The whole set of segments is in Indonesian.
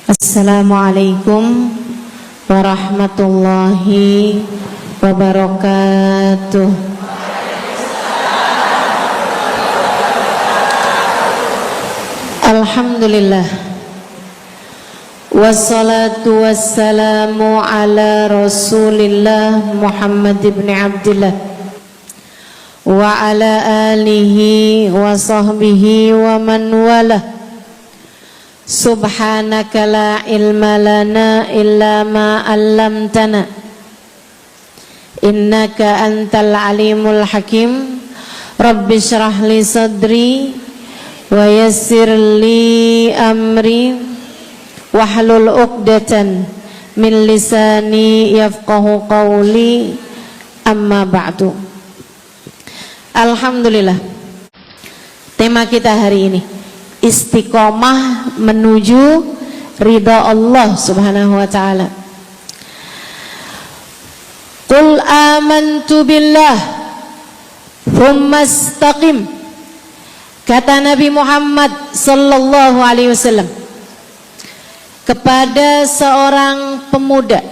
Assalamualaikum warahmatullahi wabarakatuh. Alhamdulillah, wassalatu wassalamu ala Rasulillah Muhammad ibn Abdillah wa ala alihi wa sahbihi wa man walah. Subhanaka la ilma lana illa ma 'allamtana innaka antal alimul hakim. Rabbi shrah li sadri wa yassir li amri wahlul 'uqdatan min lisani yafqahu qawli. Amma ba'du. Alhamdulillah, tema kita hari ini istiqomah menuju ridha Allah subhanahu wa ta'ala. Qul amantu billah thumma istaqim, kata Nabi Muhammad sallallahu alaihi wasallam kepada seorang pemuda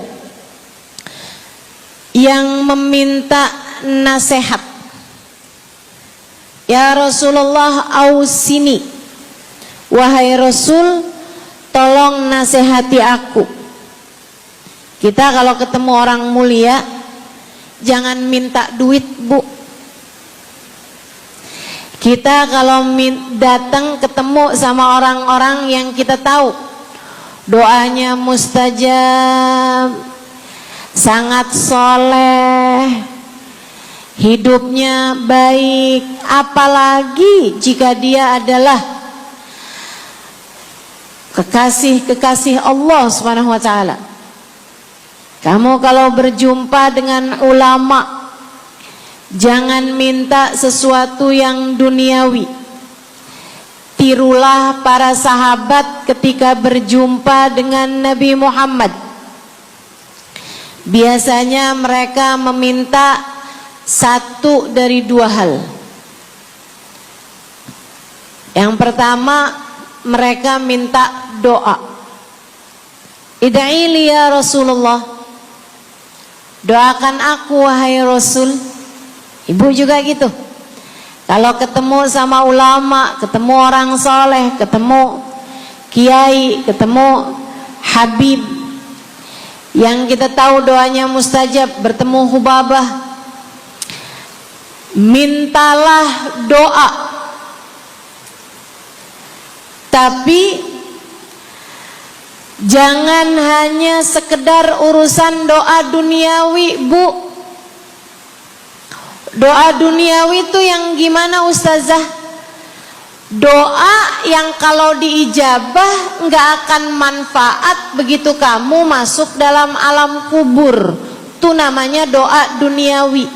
yang meminta nasihat. Ya Rasulullah, ausini, wahai Rasul, tolong nasihati aku. Kita kalau ketemu orang mulia jangan minta duit, Bu. Kita kalau datang ketemu sama orang-orang yang kita tahu doanya mustajab, sangat soleh, hidupnya baik, apalagi jika dia adalah kekasih Allah subhanahu wa ta'ala. Kamu kalau berjumpa dengan ulama, jangan minta sesuatu yang duniawi. Tirulah para sahabat ketika berjumpa dengan Nabi Muhammad. Biasanya mereka meminta satu dari dua hal. Yang pertama, mereka minta doa. Ida'ili ya Rasulullah, doakan aku wahai Rasul. Ibu juga gitu. Kalau ketemu sama ulama, ketemu orang soleh, ketemu kiai, ketemu habib yang kita tahu doanya mustajab, bertemu Hubabah, mintalah doa. Tapi jangan hanya sekedar urusan doa duniawi, Bu. Doa duniawi itu yang gimana, Ustazah? Doa yang kalau diijabah nggak akan manfaat begitu kamu masuk dalam alam kubur. Itu namanya doa duniawi.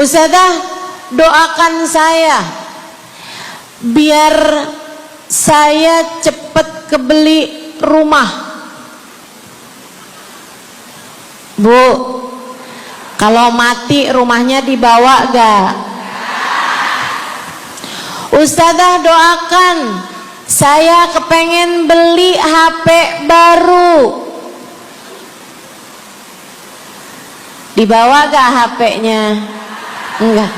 Ustazah, doakan saya biar saya cepat kebeli rumah. Bu, kalau mati rumahnya dibawa gak? Ustazah, doakan saya kepengen beli HP baru. Dibawa gak HP-nya? Enggak.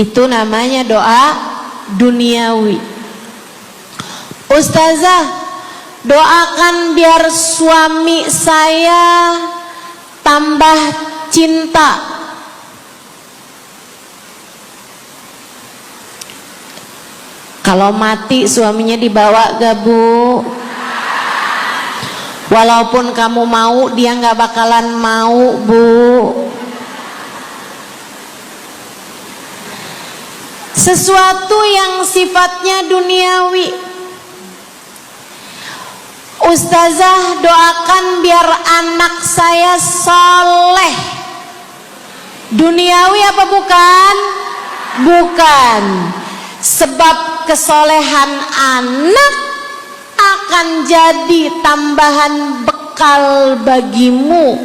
Itu namanya doa duniawi. Ustazah, doakan biar suami saya tambah cinta. Kalau mati suaminya dibawa gak, Bu? Walaupun kamu mau, dia gak bakalan mau, Bu. Sesuatu yang sifatnya duniawi. Ustazah, doakan biar anak saya soleh. Duniawi apa bukan? Bukan. Sebab kesolehan anak akan jadi tambahan bekal bagimu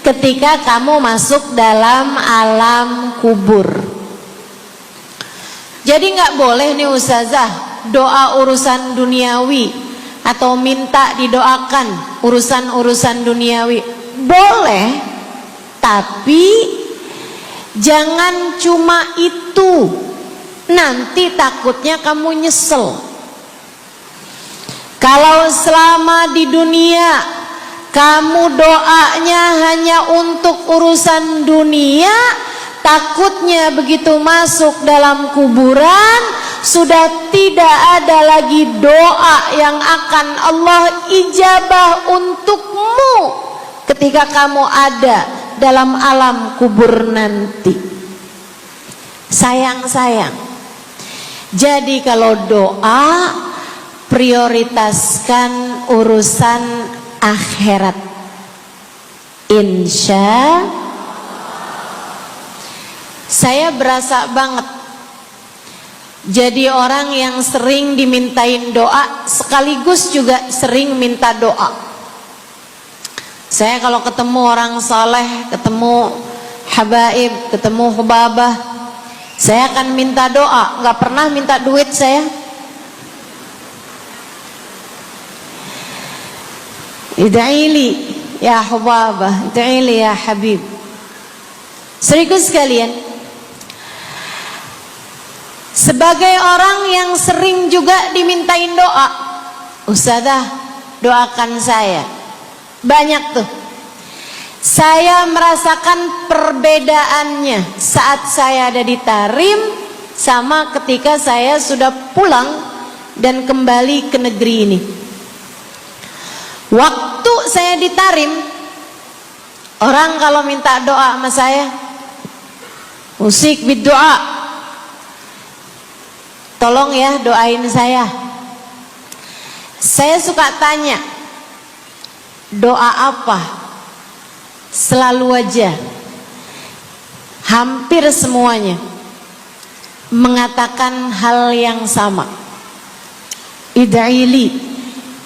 ketika kamu masuk dalam alam kubur. Jadi nggak boleh nih Ustazah doa urusan duniawi. atau minta didoakan urusan-urusan duniawi? Boleh, tapi jangan cuma itu. Nanti takutnya kamu nyesel. Kalau selama di dunia kamu doanya hanya untuk urusan dunia, takutnya begitu masuk dalam kuburan sudah tidak ada lagi doa yang akan Allah ijabah untukmu ketika kamu ada dalam alam kubur nanti. Sayang. Jadi kalau doa, prioritaskan urusan akhirat. Insya saya berasa banget jadi orang yang sering dimintain doa, sekaligus juga sering minta doa. Saya kalau ketemu orang saleh, ketemu habaib, ketemu hubabah, saya akan minta doa, nggak pernah minta duit saya. Ida'ili ya hubabah, ida'ili ya habib. Serius sekalian, sebagai orang yang sering juga dimintain doa, Ustazah doakan saya. Banyak tuh. Saya merasakan perbedaannya saat saya ada di Tarim sama ketika saya sudah pulang dan kembali ke negeri ini. Waktu saya di Tarim, orang kalau minta doa sama saya, musik berdoa, tolong ya doain saya. Saya suka tanya, doa apa? Selalu aja, hampir semuanya mengatakan hal yang sama. Ida'ili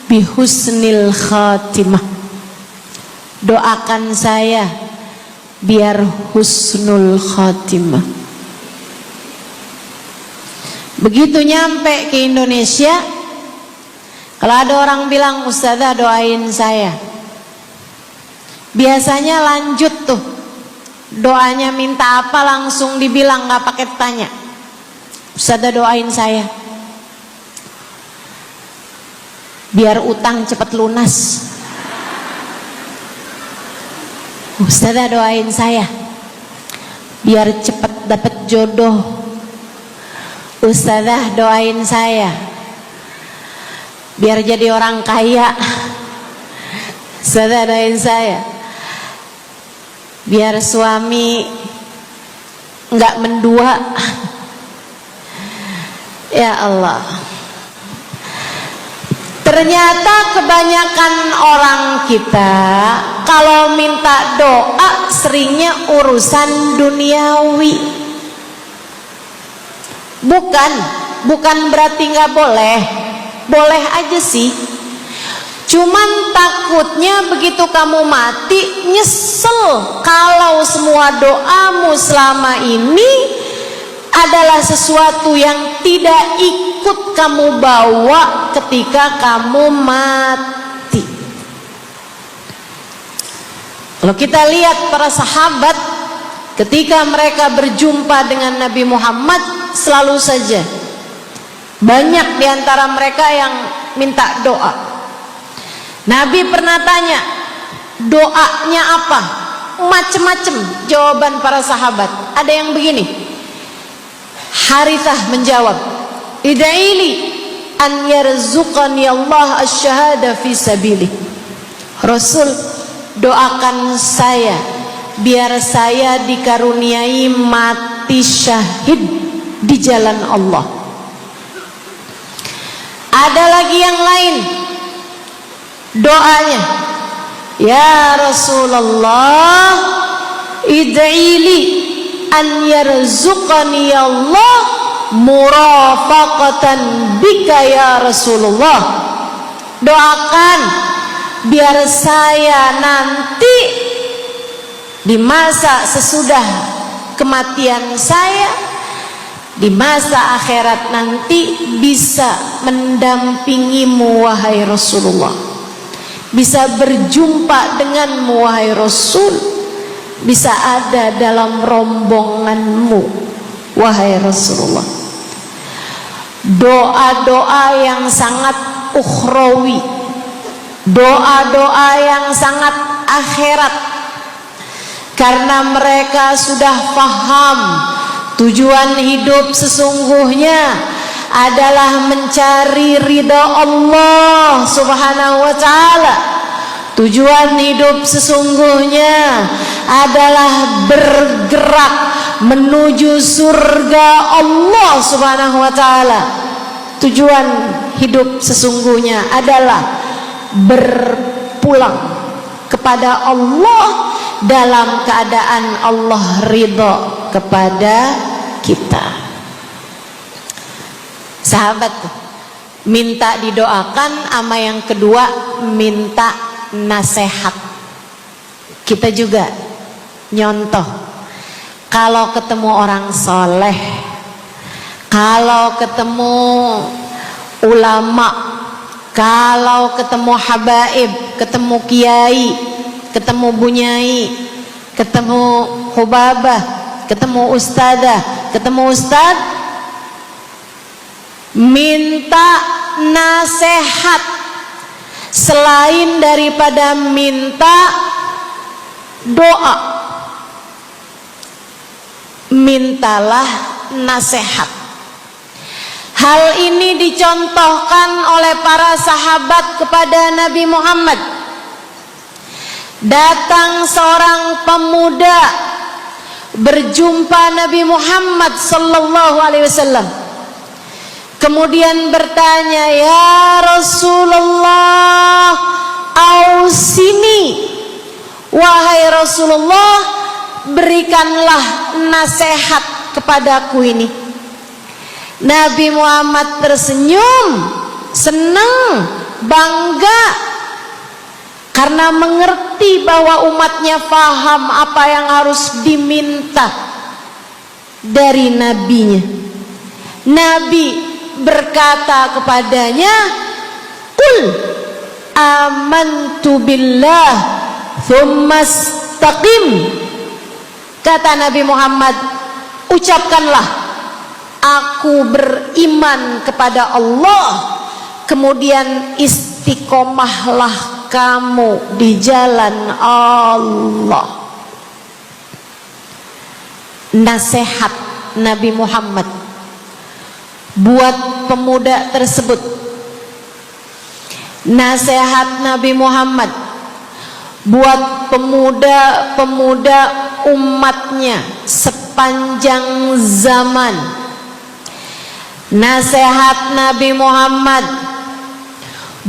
bihusnil khatimah. Doakan saya biar husnul khatimah. Begitu nyampe ke Indonesia, kalau ada orang bilang Ustazah doain saya, biasanya lanjut tuh doanya, minta apa langsung dibilang, nggak pakai tanya. Ustazah doain saya biar utang cepat lunas. Ustazah doain saya biar cepat dapat jodoh. Ustazah doain saya biar jadi orang kaya. Ustazah doain saya biar suami nggak mendua. Ya Allah, ternyata kebanyakan orang kita kalau minta doa seringnya urusan duniawi. Bukan berarti nggak boleh, boleh aja sih. Cuman takutnya begitu kamu mati nyesel kalau semua doamu selama ini adalah sesuatu yang tidak ikut kamu bawa ketika kamu mati. Kalau kita lihat para sahabat ketika mereka berjumpa dengan Nabi Muhammad, selalu saja banyak diantara mereka yang minta doa. Nabi pernah tanya, doanya apa? Macem-macem jawaban para sahabat. Ada yang begini, Harithah menjawab, Ida'ili an yarzuqani Allah asyhada fi sabilih. Rasul, doakan saya biar saya dikaruniai mati syahid di jalan Allah. Ada lagi yang lain doanya, ya Rasulullah, id'ili an yarzuqani Allah murafaqatan bika ya Rasulullah. Doakan biar saya nanti di masa sesudah kematian saya di masa akhirat nanti bisa mendampingimu wahai Rasulullah, bisa berjumpa denganmu wahai Rasul, bisa ada dalam rombonganmu wahai Rasulullah. Doa-doa yang sangat ukhrawi, doa-doa yang sangat akhirat, karena mereka sudah paham tujuan hidup sesungguhnya adalah mencari ridha Allah Subhanahu wa ta'ala. Tujuan hidup sesungguhnya adalah bergerak menuju surga Allah Subhanahu wa ta'ala. Tujuan hidup sesungguhnya adalah berpulang kepada Allah dalam keadaan Allah ridha kepada kita. Sahabat minta didoakan, ama yang kedua minta nasihat. Kita juga nyontoh, kalau ketemu orang soleh, kalau ketemu ulama, kalau ketemu habaib, ketemu kiai, ketemu bunyai, ketemu hubabah, ketemu ustadzah, ketemu ustadz, minta nasihat. Selain daripada minta doa, mintalah nasihat. Hal ini dicontohkan oleh para sahabat kepada Nabi Muhammad. Datang seorang pemuda berjumpa Nabi Muhammad sallallahu alaihi wasallam. Kemudian bertanya, "Ya Rasulullah, ausini." Wahai Rasulullah, berikanlah nasihat kepadaku ini. Nabi Muhammad tersenyum, senang, bangga, karena mengerti bahwa umatnya paham apa yang harus diminta dari nabinya. Nabi berkata kepadanya, "Qul amantu billah tsumma istaqim." Kata Nabi Muhammad, ucapkanlah, aku beriman kepada Allah, kemudian istiqomahlah kamu di jalan Allah. Nasihat Nabi Muhammad buat pemuda tersebut, nasihat Nabi Muhammad buat pemuda-pemuda umatnya sepanjang zaman, nasihat Nabi Muhammad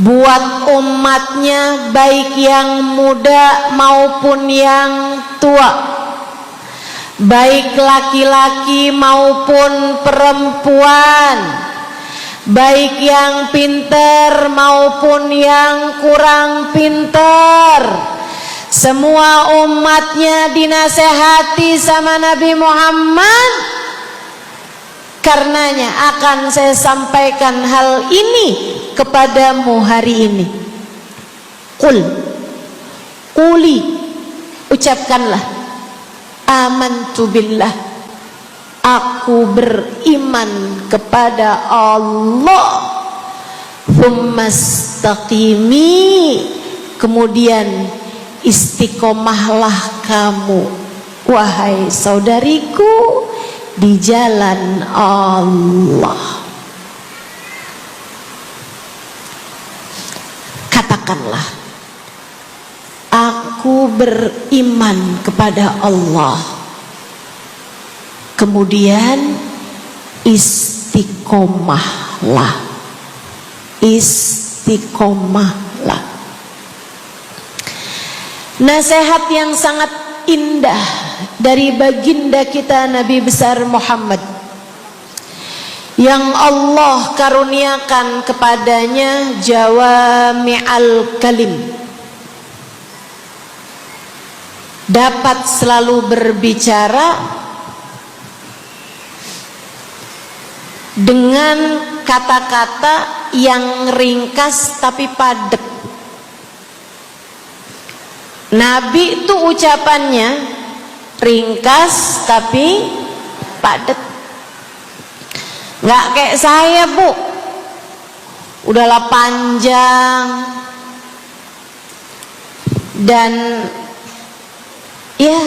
buat umatnya baik yang muda maupun yang tua, baik laki-laki maupun perempuan, baik yang pintar maupun yang kurang pintar. Semua umatnya dinasehati sama Nabi Muhammad. Karenanya akan saya sampaikan hal ini kepadamu hari ini. Quli, ucapkanlah, amantu billah, aku beriman kepada Allah. Tsumma istaqimi, kemudian istiqomahlah kamu wahai saudariku di jalan Allah. Katakanlah, aku beriman kepada Allah, kemudian istiqomahlah. Istiqomahlah. Nasihat yang sangat indah dari baginda kita Nabi besar Muhammad, yang Allah karuniakan kepadanya jawami'al kalim, dapat selalu berbicara dengan kata-kata yang ringkas tapi padat. Nabi itu ucapannya ringkas tapi padat. Nggak kayak saya, Bu, udahlah panjang. Dan ya,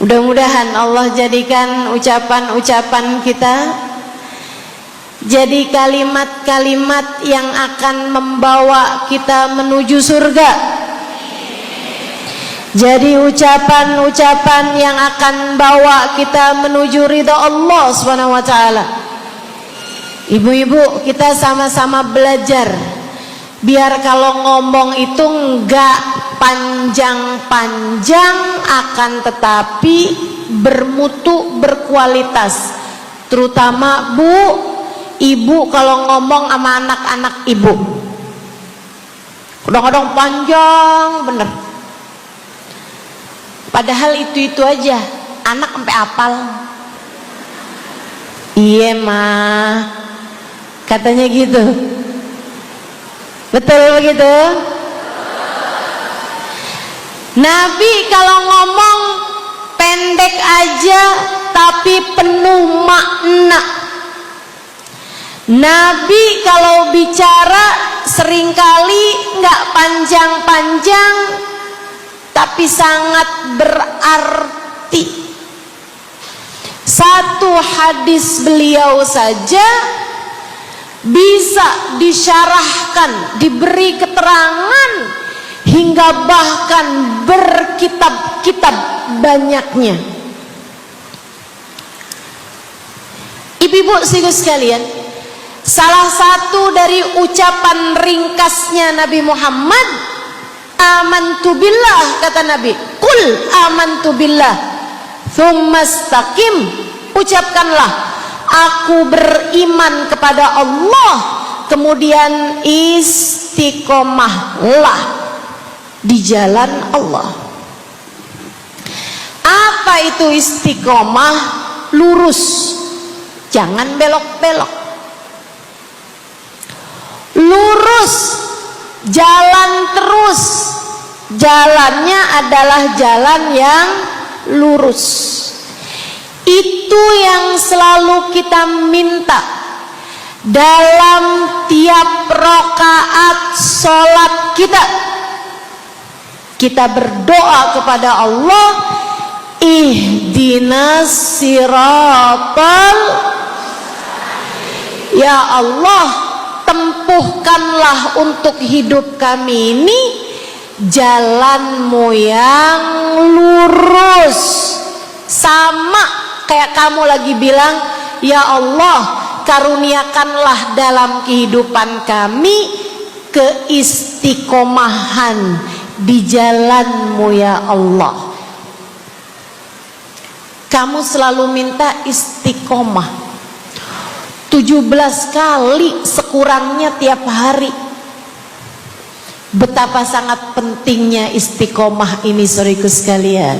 mudah-mudahan Allah jadikan ucapan-ucapan kita jadi kalimat-kalimat yang akan membawa kita menuju surga. Jadi ucapan-ucapan yang akan bawa kita menuju ridha Allah Subhanahu wa taala. Ibu-ibu, kita sama-sama belajar biar kalau ngomong itu enggak panjang-panjang, akan tetapi bermutu, berkualitas. Terutama Bu, ibu kalau ngomong sama anak-anak ibu, kadang-kadang panjang bener. Padahal itu aja, anak sampai hafal. Iya mah, katanya gitu. Betul begitu? Nabi kalau ngomong pendek aja tapi penuh makna. Nabi kalau bicara seringkali nggak panjang-panjang tapi sangat berarti. Satu hadis beliau saja bisa disyarahkan, diberi keterangan, hingga bahkan berkitab-kitab banyaknya. Ibu-ibu sekalian, salah satu dari ucapan ringkasnya Nabi Muhammad, amantu billah, kata Nabi, qul amantu billah tsumma istaqim, ucapkanlah aku beriman kepada Allah, kemudian istiqomahlah di jalan Allah. Apa itu istiqomah? Lurus, jangan belok-belok. Lurus, jalan terus. Jalannya adalah jalan yang lurus. Itu yang selalu kita minta dalam tiap rakaat sholat kita. Kita berdoa kepada Allah, ihdinas siratal, ya Allah, tempuhkanlah untuk hidup kami ini jalanmu yang lurus. Sama kayak kamu lagi bilang, ya Allah, karuniakanlah dalam kehidupan kami keistiqomahan di jalanmu ya Allah. Kamu selalu minta istiqomah 17 kali sekurangnya tiap hari. Betapa sangat pentingnya istiqomah ini, saudaraku sekalian,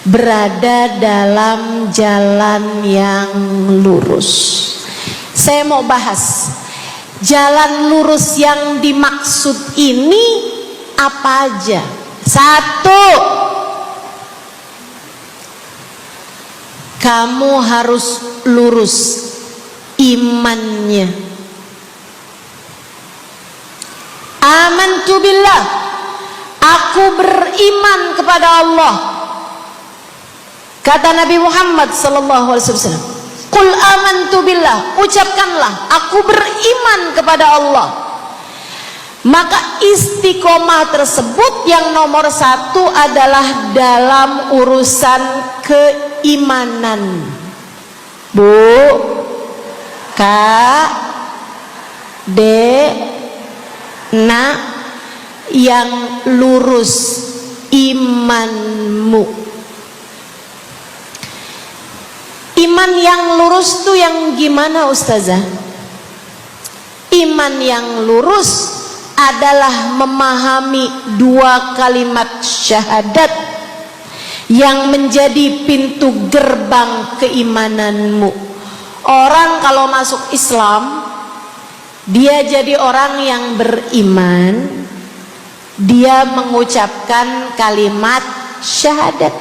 berada dalam jalan yang lurus. Saya mau bahas jalan lurus yang dimaksud ini apa aja. Satu, kamu harus lurus imannya. Amantu billah, aku beriman kepada Allah. Kata Nabi Muhammad sallallahu alaihi wasallam, qul amantu billah, ucapkanlah aku beriman kepada Allah. Maka istiqomah tersebut yang nomor satu adalah dalam urusan keimanan. Bu, Kak, Dek, Nak, yang lurus imanmu. Iman yang lurus tuh yang gimana, Ustazah? Iman yang lurus adalah memahami dua kalimat syahadat yang menjadi pintu gerbang keimananmu. Orang kalau masuk Islam, dia jadi orang yang beriman, dia mengucapkan kalimat syahadat.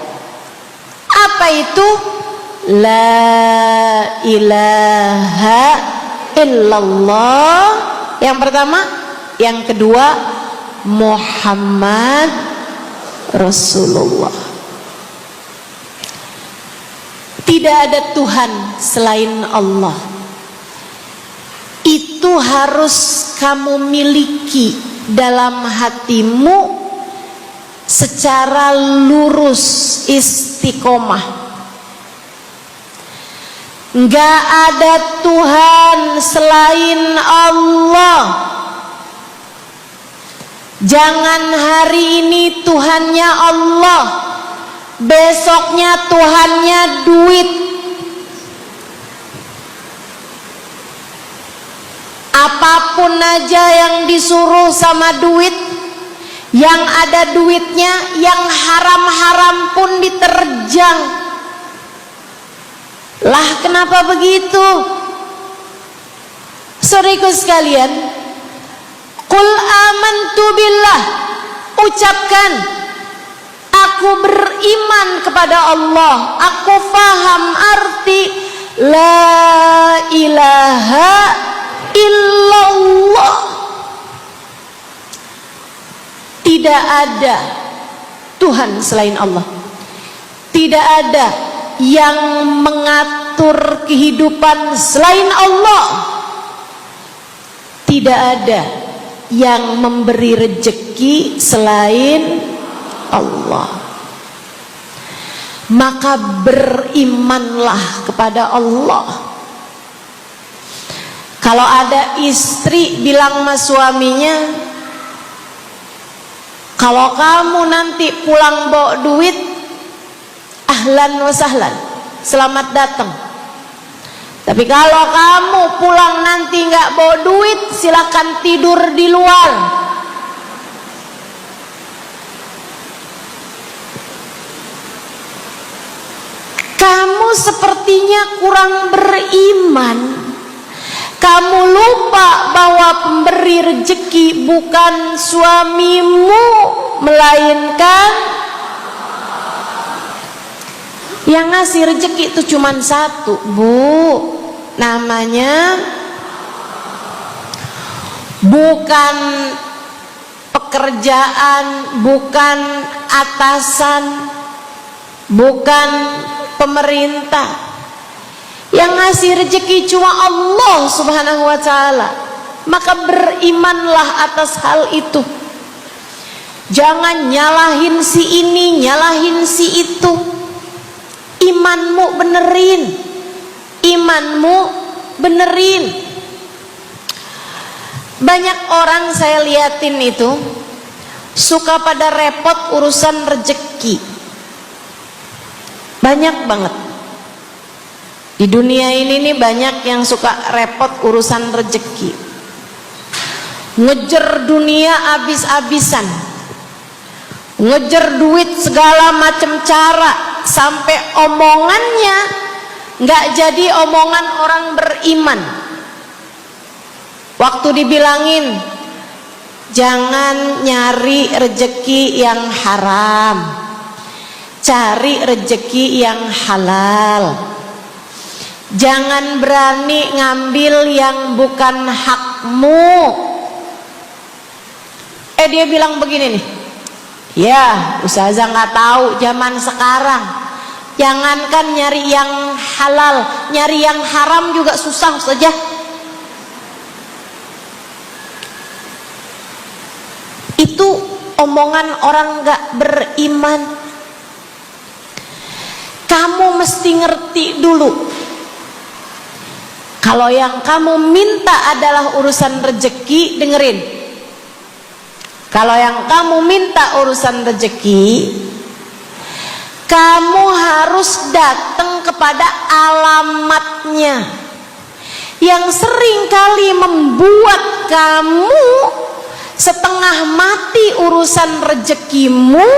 Apa itu? La ilaha illallah. Yang pertama. Yang kedua, Muhammad Rasulullah. Tidak ada Tuhan selain Allah. Itu harus kamu miliki dalam hatimu secara lurus, istiqomah. Enggak ada Tuhan selain Allah. Jangan hari ini Tuhannya Allah, besoknya Tuhannya duit. Apapun aja yang disuruh sama duit, yang ada duitnya, yang haram-haram pun diterjang. Lah kenapa begitu? Saudaraku sekalian, qul amantu billah, ucapkan aku beriman kepada Allah, aku faham arti la ilaha illallah. Tidak ada Tuhan selain Allah. Tidak ada yang mengatur kehidupan selain Allah. Tidak ada yang memberi rezeki selain Allah. Maka berimanlah kepada Allah. Kalau ada istri bilang sama suaminya, kalau kamu nanti pulang bawa duit, ahlan wa sahlan, selamat datang. Tapi kalau kamu pulang nanti nggak bawa duit, silakan tidur di luar. Kamu sepertinya kurang beriman. Kamu lupa bahwa pemberi rezeki bukan suamimu, melainkan yang ngasih rezeki itu cuma satu, Bu. Namanya bukan pekerjaan, bukan atasan, bukan pemerintah. Yang ngasih rezeki cuma Allah Subhanahu wa ta'ala. Maka berimanlah atas hal itu. Jangan nyalahin si ini, nyalahin si itu. Imanmu benerin. Imanmu benerin. Banyak orang saya liatin itu suka pada repot urusan rezeki. Banyak banget. Di dunia ini nih banyak yang suka repot urusan rezeki. Ngejar dunia abis-abisan. Ngejar duit segala macam cara, sampai omongannya nggak jadi omongan orang beriman. Waktu dibilangin jangan nyari rezeki yang haram, cari rezeki yang halal. Jangan berani ngambil yang bukan hakmu. Dia bilang begini nih, ya ustazah nggak tahu zaman sekarang. Jangankan nyari yang halal, nyari yang haram juga susah saja. Itu omongan orang nggak beriman. Kamu mesti ngerti dulu. Kalau yang kamu minta adalah urusan rezeki, dengerin. Kalau yang kamu minta urusan rezeki, kamu harus datang kepada alamatnya. Yang sering kali membuat kamu setengah mati urusan rezekimu,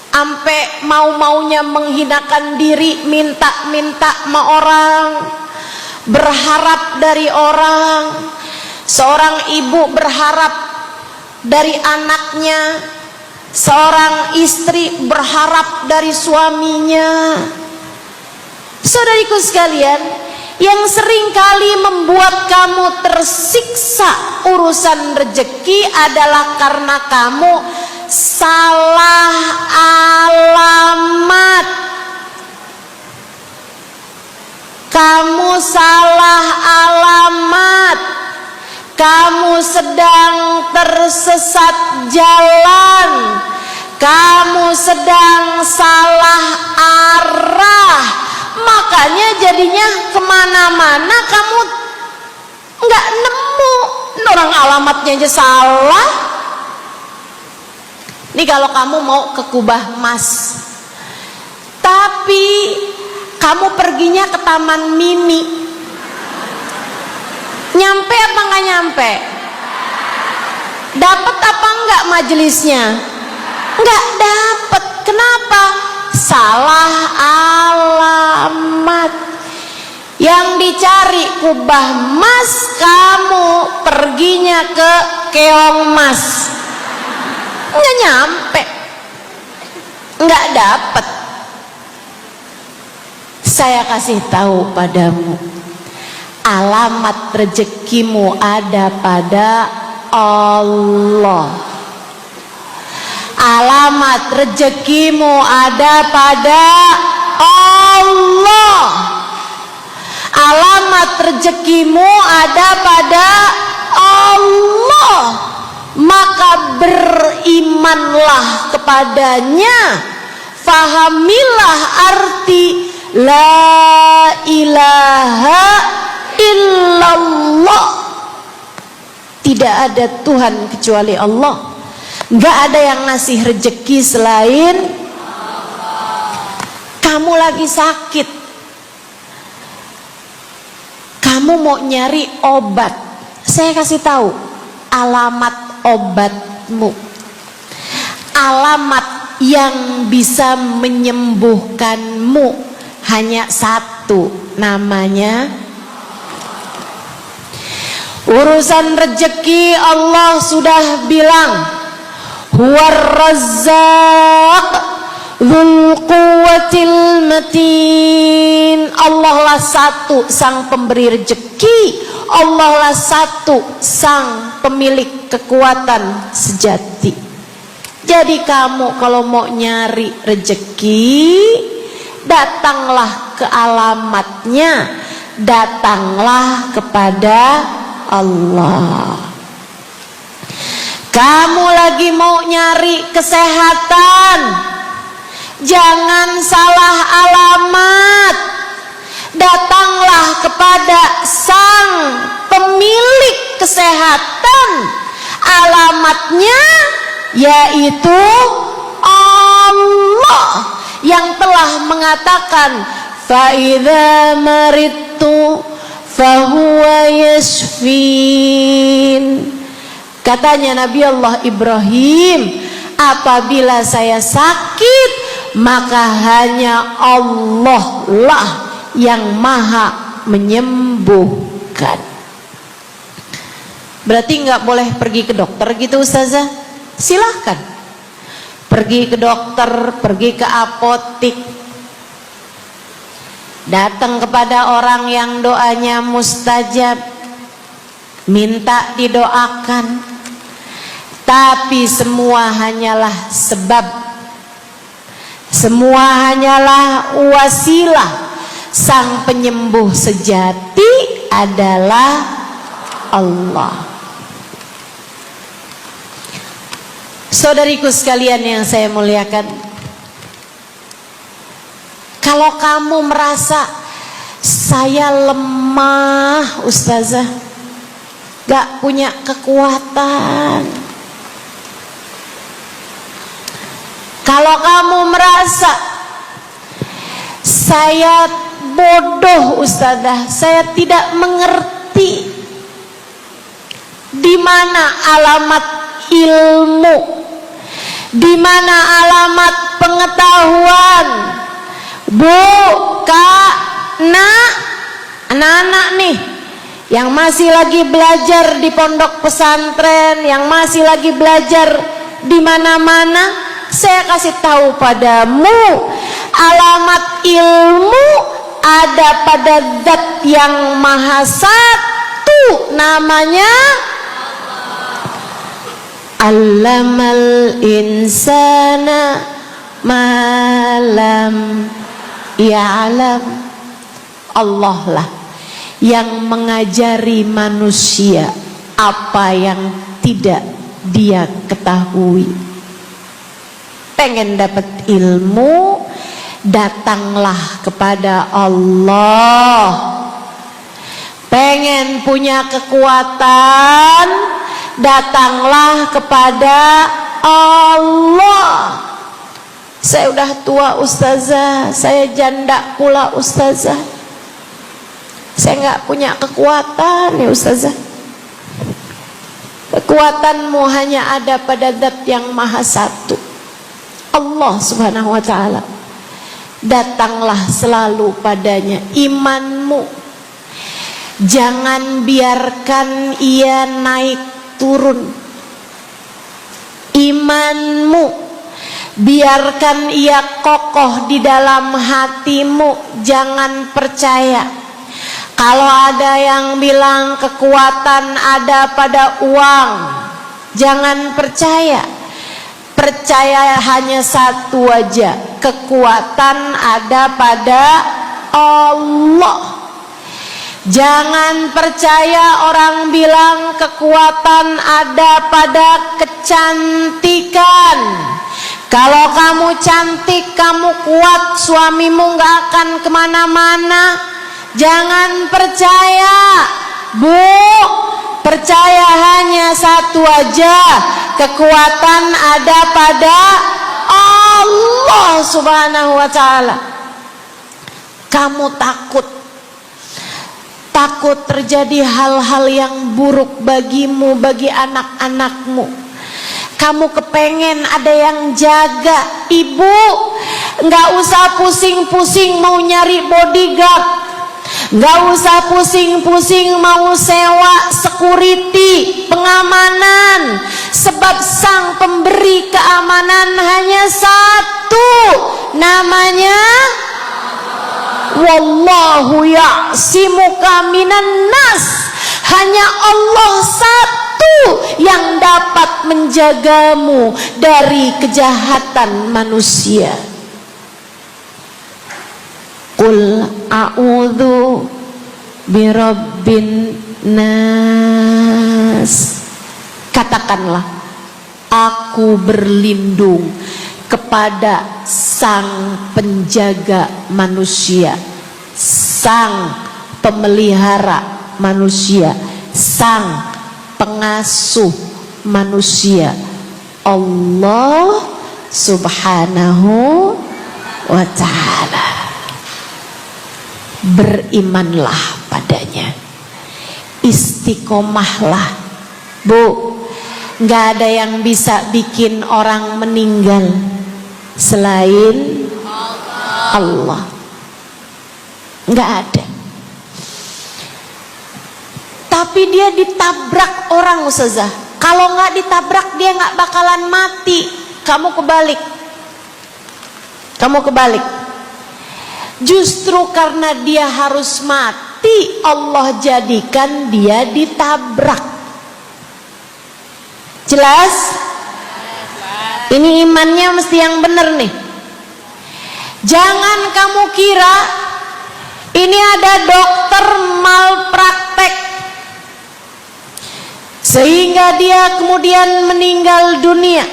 Ampe mau-maunya menghinakan diri, minta-minta sama orang, berharap dari orang. Seorang ibu berharap dari anaknya, seorang istri berharap dari suaminya. Saudariku sekalian, yang seringkali membuat kamu tersiksa urusan rezeki adalah karena kamu salah alamat. Kamu salah alamat. Kamu sedang tersesat jalan. Kamu sedang salah arah. Makanya jadinya kemana-mana kamu nggak nemu. Orang alamatnya aja salah. Ini kalau kamu mau ke Kubah Mas, tapi kamu perginya ke Taman Mini, nyampe apa nggak nyampe? Dapat apa enggak majelisnya? Nggak dapat. Kenapa? Salah alamat. Yang dicari Kubah Mas, kamu perginya ke Keong Mas. Nggak nyampe, nggak dapat. Saya kasih tahu padamu, alamat rezekimu ada pada Allah. Alamat rezekimu ada pada Allah. Alamat rezekimu ada pada Allah. Maka berimanlah kepadanya, fahamilah arti la ilaha illallah. Tidak ada Tuhan kecuali Allah. Gak ada yang ngasih rezeki selain kamu. Lagi sakit, kamu mau nyari obat, saya kasih tahu alamat obatmu. Alamat yang bisa menyembuhkanmu hanya satu, namanya urusan rezeki. Allah sudah bilang, huwar razzaq dzul quwwatil matin. Allah lah satu sang pemberi rezeki. Allah lah satu sang pemilik kekuatan sejati. Jadi kamu kalau mau nyari rezeki, datanglah ke alamatnya, datanglah kepada Allah. Kamu lagi mau nyari kesehatan, jangan salah alamat. Datanglah kepada sang pemilik kesehatan. Alamatnya yaitu Allah yang telah mengatakan, fa idza maridtu fahuwa yashfin. Katanya Nabi Allah Ibrahim, apabila saya sakit, maka hanya Allah lah yang maha menyembuhkan. Berarti nggak boleh pergi ke dokter gitu Ustazah? Silahkan pergi ke dokter, pergi ke apotik, datang kepada orang yang doanya mustajab, minta didoakan. Tapi semua hanyalah sebab, semua hanyalah wasilah. Sang penyembuh sejati adalah Allah. Saudariku sekalian yang saya muliakan, kalau kamu merasa saya lemah Ustazah, gak punya kekuatan, kalau kamu merasa saya bodoh Ustazah, saya tidak mengerti di mana alamat ilmu, di mana alamat pengetahuan. Bu, Kak, Nak, anak-anak nih yang masih lagi belajar di pondok pesantren, yang masih lagi belajar di mana-mana, saya kasih tahu padamu, alamat ilmu ada pada Zat yang Maha Satu, namanya Allamal insana malam ya'lam. Allah lah yang mengajari manusia apa yang tidak dia ketahui. Pengen dapat ilmu, datanglah kepada Allah. Pengen punya kekuatan, datanglah kepada Allah. Saya udah tua ustazah, saya janda pula ustazah, saya nggak punya kekuatan ya ustazah. Kekuatanmu hanya ada pada Zat yang Maha Satu, Allah Subhanahu wa Ta'ala. Datanglah selalu padanya. Imanmu jangan biarkan ia naik turun. Imanmu biarkan ia kokoh di dalam hatimu. Jangan percaya kalau ada yang bilang kekuatan ada pada uang. Jangan percaya. Percaya hanya satu aja, kekuatan ada pada Allah. Jangan percaya orang bilang kekuatan ada pada kecantikan. Kalau kamu cantik, kamu kuat, suamimu gak akan kemana-mana. Jangan percaya, Bu. Percaya hanya satu aja, kekuatan ada pada Allah Subhanahu wa Ta'ala. Kamu takut terjadi hal-hal yang buruk bagimu, bagi anak-anakmu. Kamu kepengen ada yang jaga. Ibu nggak usah pusing-pusing mau nyari bodyguard, nggak usah pusing-pusing mau sewa security, pengamanan, sebab sang pemberi keamanan hanya satu, namanya wallahu ya'simuka minan nas. Hanya Allah satu yang dapat menjagamu dari kejahatan manusia. Qul a'udzu birabbin nas. Katakanlah, aku berlindung kepada sang penjaga manusia, sang pemelihara manusia, sang pengasuh manusia, Allah Subhanahu wa Ta'ala. Berimanlah padanya, istiqomahlah, Bu. Nggak ada yang bisa bikin orang meninggal selain Allah. Nggak ada. Tapi dia ditabrak orang ustazah. Kalau nggak ditabrak dia nggak bakalan mati. Kamu kebalik. Justru karena dia harus mati, Allah jadikan dia ditabrak. Jelas? Ini imannya mesti yang benar nih. Jangan kamu kira ini ada dokter malpraktek sehingga dia kemudian meninggal dunia.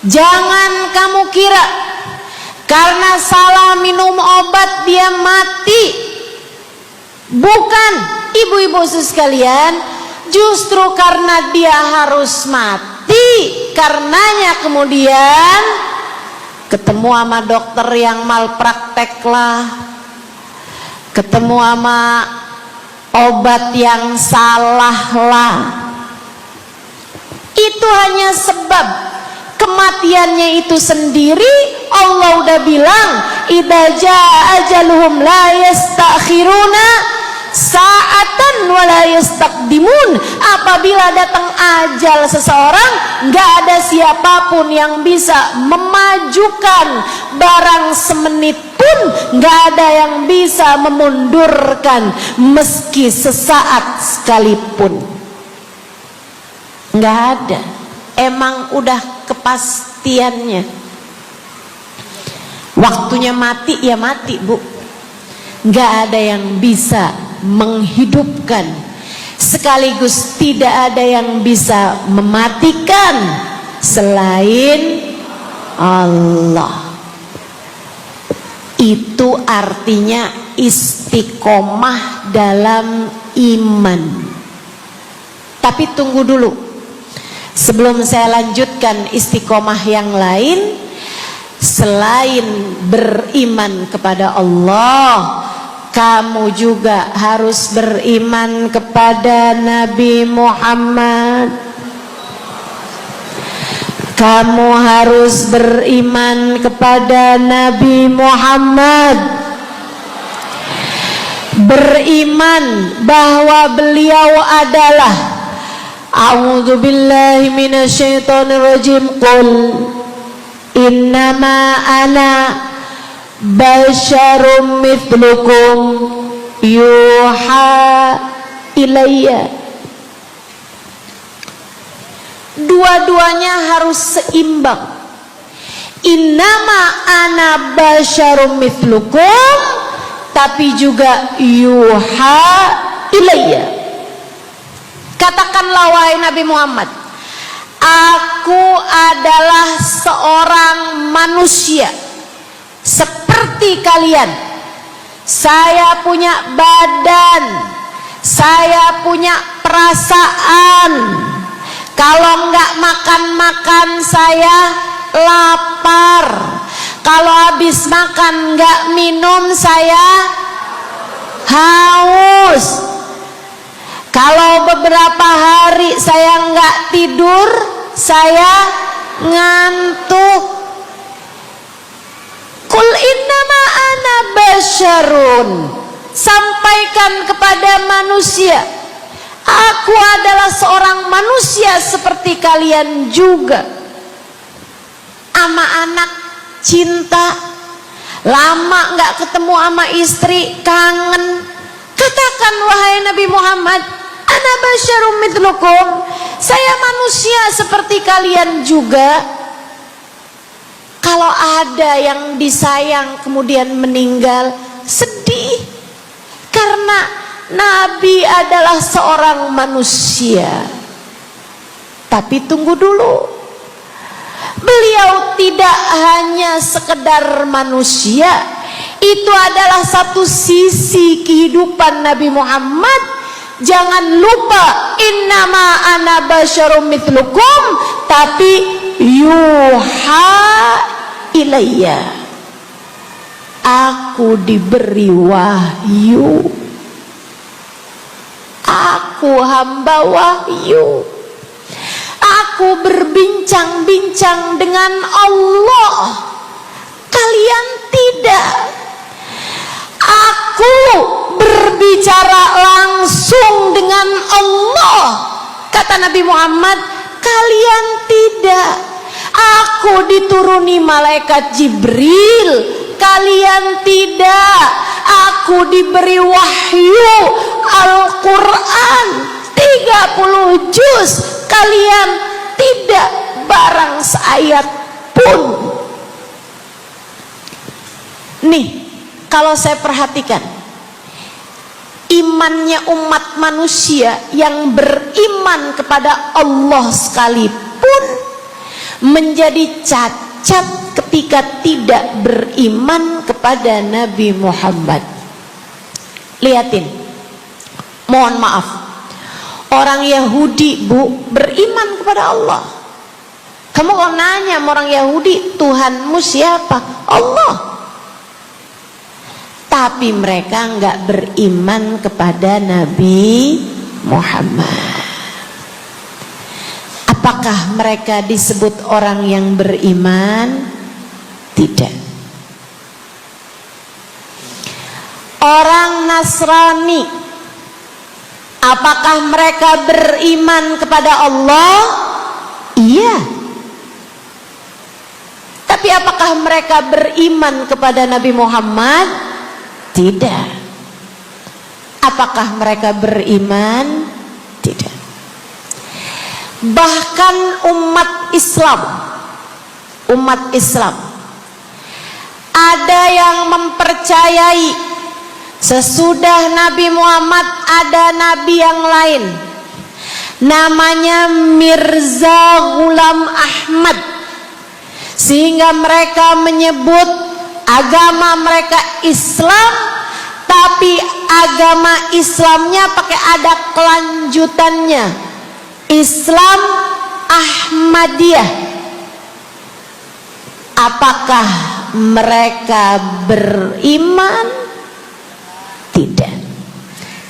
Jangan kamu kira karena salah minum obat dia mati. Bukan, ibu-ibu sekalian, justru karena dia harus mati, karenanya kemudian ketemu sama dokter yang malpraktek lah, ketemu sama obat yang salah lah. Itu hanya sebab kematiannya itu sendiri Allah udah bilang, idza jaa ajaluhum la yastakhiruna sa'atan wa la yastaqdimun. Apabila datang ajal seseorang, nggak ada siapapun yang bisa memajukan barang semenit pun, nggak ada yang bisa memundurkan meski sesaat sekalipun. Nggak ada. Emang udah kepastiannya. Waktunya mati ya mati, Bu. Nggak ada yang bisa menghidupkan, sekaligus tidak ada yang bisa mematikan selain Allah. Itu artinya istiqomah dalam iman. Tapi tunggu dulu, sebelum saya lanjutkan istiqomah yang lain. Selain beriman kepada Allah, kamu juga harus beriman kepada Nabi Muhammad. Kamu harus beriman kepada Nabi Muhammad. Beriman bahwa beliau adalah, a'udzubillahi minasyaitonirrajim, qul innama ana basyarum mithlukum yuha ilayya. Dua-duanya harus seimbang. Innama ana basyarum mithlukum, tapi juga yuha ilayya. Katakanlah wahai Nabi Muhammad, aku adalah seorang manusia seperti kalian. Saya punya badan, saya punya perasaan. Kalau nggak makan-makan saya lapar. Kalau habis makan nggak minum saya haus. Kalau beberapa hari saya nggak tidur, saya ngantuk. Qul innama ana basyarun, sampaikan kepada manusia, aku adalah seorang manusia seperti kalian juga. Ama anak cinta, lama nggak ketemu sama istri, kangen. Katakan wahai Nabi Muhammad, ana basyarum mithlukum, saya manusia seperti kalian juga. Kalau ada yang disayang kemudian meninggal, sedih, karena Nabi adalah seorang manusia. Tapi tunggu dulu, beliau tidak hanya sekedar manusia. Itu adalah satu sisi kehidupan Nabi Muhammad. Jangan lupa, innama ana basyarum mithlukum, tapi yuha ilayya, aku diberi wahyu, aku hamba wahyu, aku berbincang-bincang dengan Allah, kalian tidak. Aku berbicara langsung dengan Allah, kata Nabi Muhammad, kalian tidak. Aku dituruni malaikat Jibril, kalian tidak. Aku diberi wahyu Al-Quran 30 juz, kalian tidak barang seayat pun. Nih, kalau saya perhatikan, imannya umat manusia yang beriman kepada Allah sekalipun menjadi cacat ketika tidak beriman kepada Nabi Muhammad. Lihatin, mohon maaf, orang Yahudi, Bu, beriman kepada Allah. Kamu kalau nanya sama orang Yahudi, Tuhanmu siapa? Allah. Tapi mereka nggak beriman kepada Nabi Muhammad. Apa apakah mereka disebut orang yang beriman? Tidak. Orang Nasrani, apakah mereka beriman kepada Allah? Iya. Tapi apakah mereka beriman kepada Nabi Muhammad? Tidak. Apakah mereka beriman? Tidak. Bahkan umat Islam ada yang mempercayai sesudah Nabi Muhammad ada nabi yang lain, namanya Mirza Ghulam Ahmad, sehingga mereka menyebut agama mereka Islam, tapi agama Islamnya pakai ada kelanjutannya, Islam Ahmadiyah. Apakah mereka beriman? Tidak.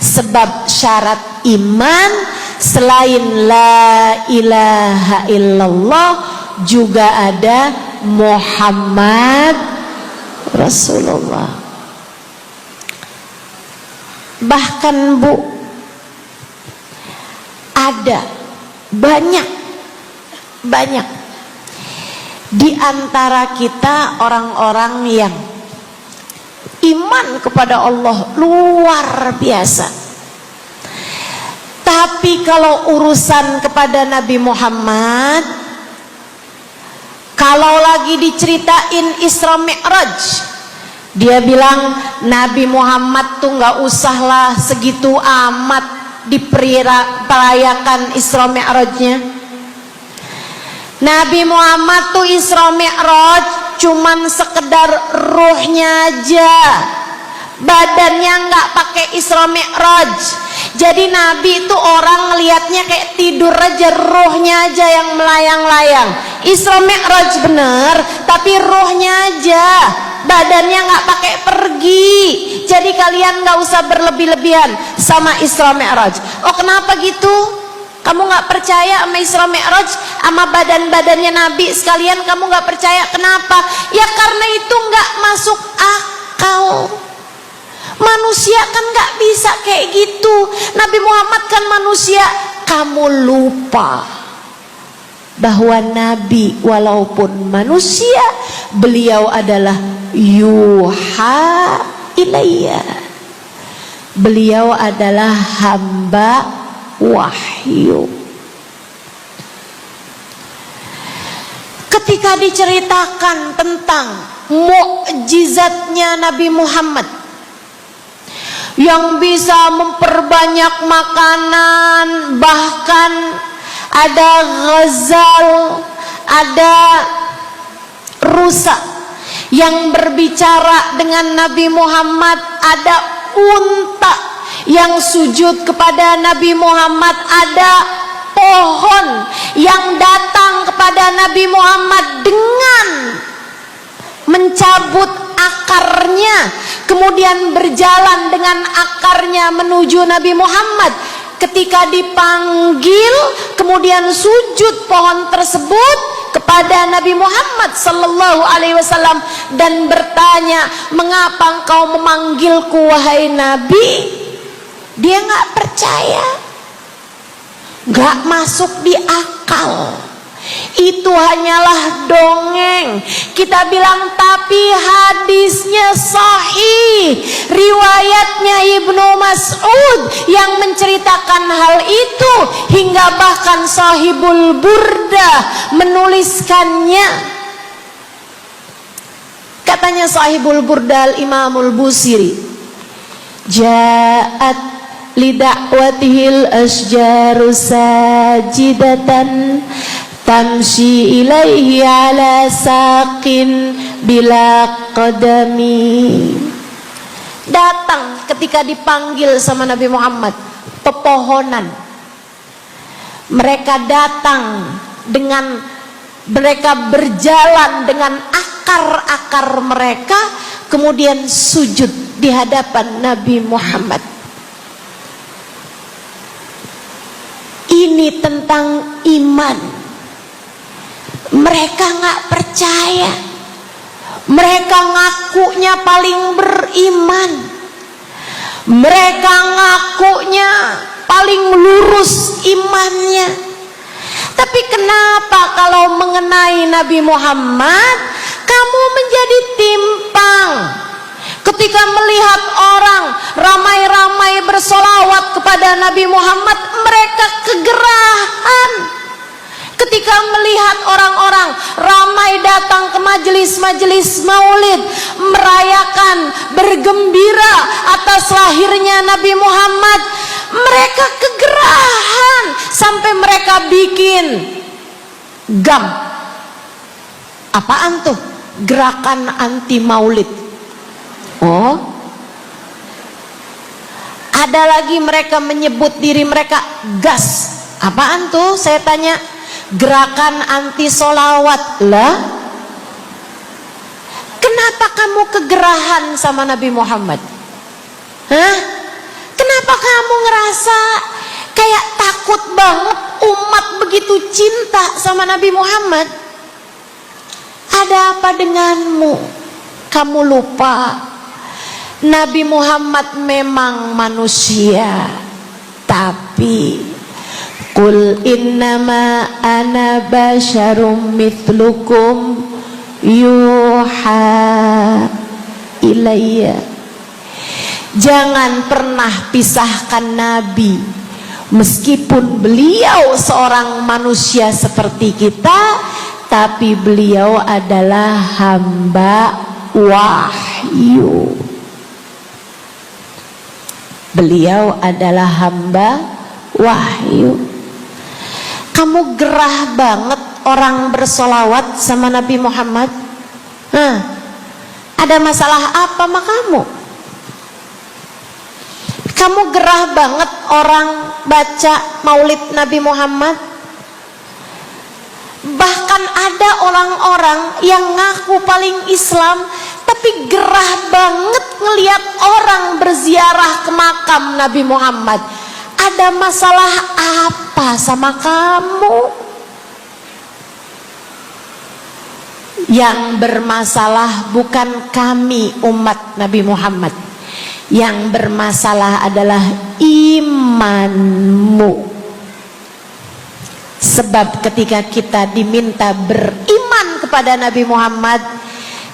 Sebab syarat iman selain la ilaha illallah juga ada Muhammad Rasulullah. Bahkan Bu, ada banyak di antara kita orang-orang yang iman kepada Allah luar biasa, tapi kalau urusan kepada Nabi Muhammad, kalau lagi diceritain Isra Mi'raj, dia bilang Nabi Muhammad tuh nggak usahlah segitu amat diperayakan Isra Mi'rajnya. Nabi Muhammad tuh Isra Mi'raj cuman sekedar ruhnya aja, badannya nggak pakai Isra Mi'raj. Jadi Nabi itu orang ngelihatnya kayak tidur aja, ruhnya aja yang melayang-layang. Isra Mi'raj bener, tapi ruhnya aja, badannya nggak pakai pergi. Jadi kalian nggak usah berlebih-lebihan sama Isra Mi'raj. Oh kenapa gitu? Kamu nggak percaya sama Isra Mi'raj, sama badan-badannya Nabi sekalian kamu nggak percaya? Kenapa? Ya karena itu nggak masuk akal. Manusia kan nggak bisa kayak gitu. Nabi Muhammad kan manusia. Kamu lupa bahwa Nabi walaupun manusia, beliau adalah yuha ilayya. Beliau adalah hamba wahyu. Ketika diceritakan tentang mukjizatnya Nabi Muhammad yang bisa memperbanyak makanan, bahkan ada ghazal, ada rusa yang berbicara dengan Nabi Muhammad, ada unta yang sujud kepada Nabi Muhammad, ada pohon yang datang kepada Nabi Muhammad dengan mencabut akarnya, kemudian berjalan dengan akarnya menuju Nabi Muhammad. Ketika dipanggil, kemudian sujud pohon tersebut kepada Nabi Muhammad sallallahu alaihi wasallam dan bertanya, "Mengapa engkau memanggilku wahai Nabi?" Dia nggak percaya, nggak masuk di akal. Itu hanyalah dongeng. Kita bilang tapi hadisnya sahih, riwayatnya Ibnu Mas'ud yang menceritakan hal itu, hingga bahkan Sahibul Burda menuliskannya. Katanya Sahibul Burda Al-Imamul Busiri, ja'at lidakwatihil asjaru sajidatan tamshi ilaihi ala saqin bila qadami. Datang ketika dipanggil sama Nabi Muhammad pepohonan, mereka datang dengan, mereka berjalan dengan akar-akar mereka, kemudian sujud di hadapan Nabi Muhammad. Ini tentang iman. Mereka nggak percaya. Mereka ngakunya paling beriman. Mereka ngakunya paling lurus imannya. Tapi kenapa kalau mengenai Nabi Muhammad kamu menjadi timpang? Ketika melihat orang ramai-ramai bersolawat kepada Nabi Muhammad, mereka kegerahan. Ketika melihat orang-orang ramai datang ke majelis-majelis maulid, merayakan, bergembira atas lahirnya Nabi Muhammad, mereka kegerahan sampai mereka bikin GAM. Apaan tuh? Gerakan anti maulid. Oh, ada lagi mereka menyebut diri mereka GAS. Apaan tuh? Saya tanya. Gerakan anti solawat. Lah, kenapa kamu kegerahan sama Nabi Muhammad? Hah? Kenapa kamu ngerasa kayak takut banget umat begitu cinta sama Nabi Muhammad? Ada apa denganmu? Kamu lupa Nabi Muhammad memang manusia, tapi Qul innama ana basyarum mithlukum yuha ilayya. Jangan pernah pisahkan Nabi. Meskipun beliau seorang manusia seperti kita, tapi beliau adalah hamba wahyu. Beliau adalah hamba wahyu. Kamu gerah banget orang bersolawat sama Nabi Muhammad. Ada masalah apa sama kamu? Kamu gerah banget orang baca maulid Nabi Muhammad. Bahkan ada orang-orang yang ngaku paling Islam, tapi gerah banget ngelihat orang berziarah ke makam Nabi Muhammad. Ada masalah apa sama kamu? Yang bermasalah bukan kami umat Nabi Muhammad. Yang bermasalah adalah imanmu. Sebab ketika kita diminta beriman kepada Nabi Muhammad,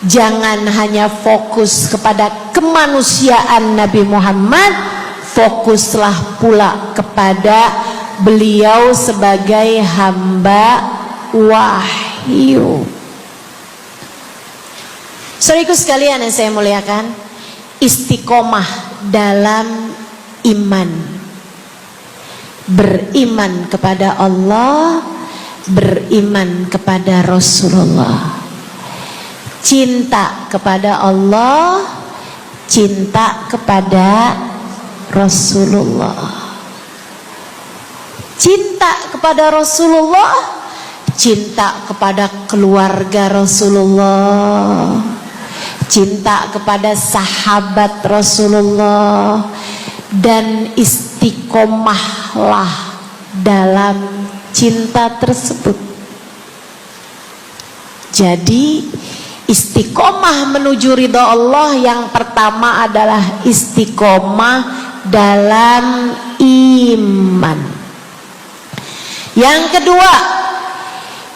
jangan hanya fokus kepada kemanusiaan Nabi Muhammad, fokuslah pula kepada beliau sebagai hamba wahyu. Saudaraku sekalian yang saya muliakan, istiqomah dalam iman. Beriman kepada Allah, beriman kepada Rasulullah. Cinta kepada Allah, cinta kepada Rasulullah. Cinta kepada Rasulullah, cinta kepada keluarga Rasulullah, cinta kepada sahabat Rasulullah, dan istiqomahlah dalam cinta tersebut. Jadi istiqomah menuju ridha Allah yang pertama adalah istiqomah dalam iman. Yang kedua,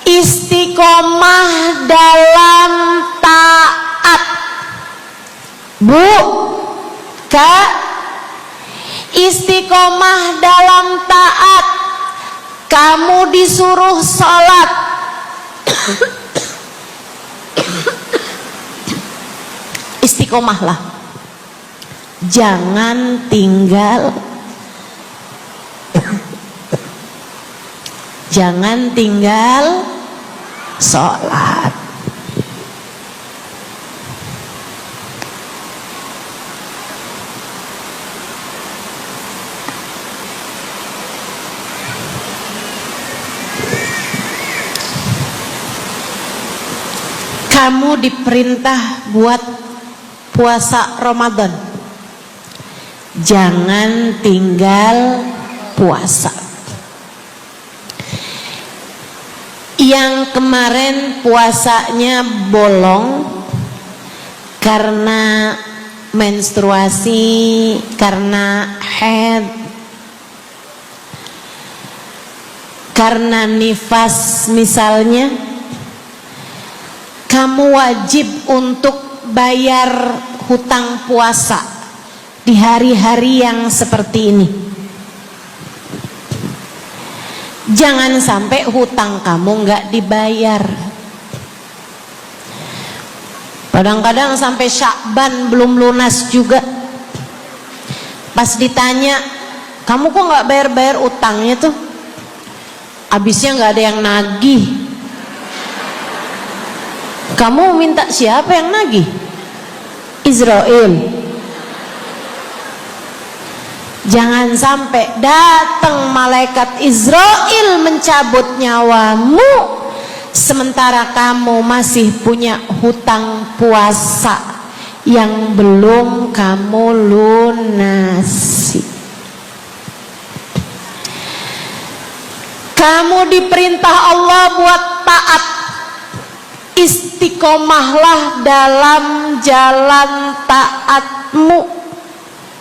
istiqomah dalam taat. Bu, Kak, istiqomah dalam taat. Kamu disuruh sholat, istiqomahlah. Jangan tinggal sholat. Kamu diperintah buat puasa Ramadan, jangan tinggal puasa. yang kemarin puasanya bolong karena menstruasi, karena haid, karena nifas misalnya, kamu wajib untuk bayar hutang puasa di hari-hari yang seperti ini. Jangan sampai hutang kamu nggak dibayar. Kadang-kadang sampai Syakban belum lunas juga. Pas ditanya, kamu kok nggak bayar-bayar utangnya tuh? Habisnya nggak ada yang nagih. Kamu minta siapa yang nagih? Israel. Jangan sampai datang malaikat Israel mencabut nyawamu sementara kamu masih punya hutang puasa yang belum kamu lunasi. Kamu diperintah Allah buat taat. Istiqomahlah dalam jalan taatmu.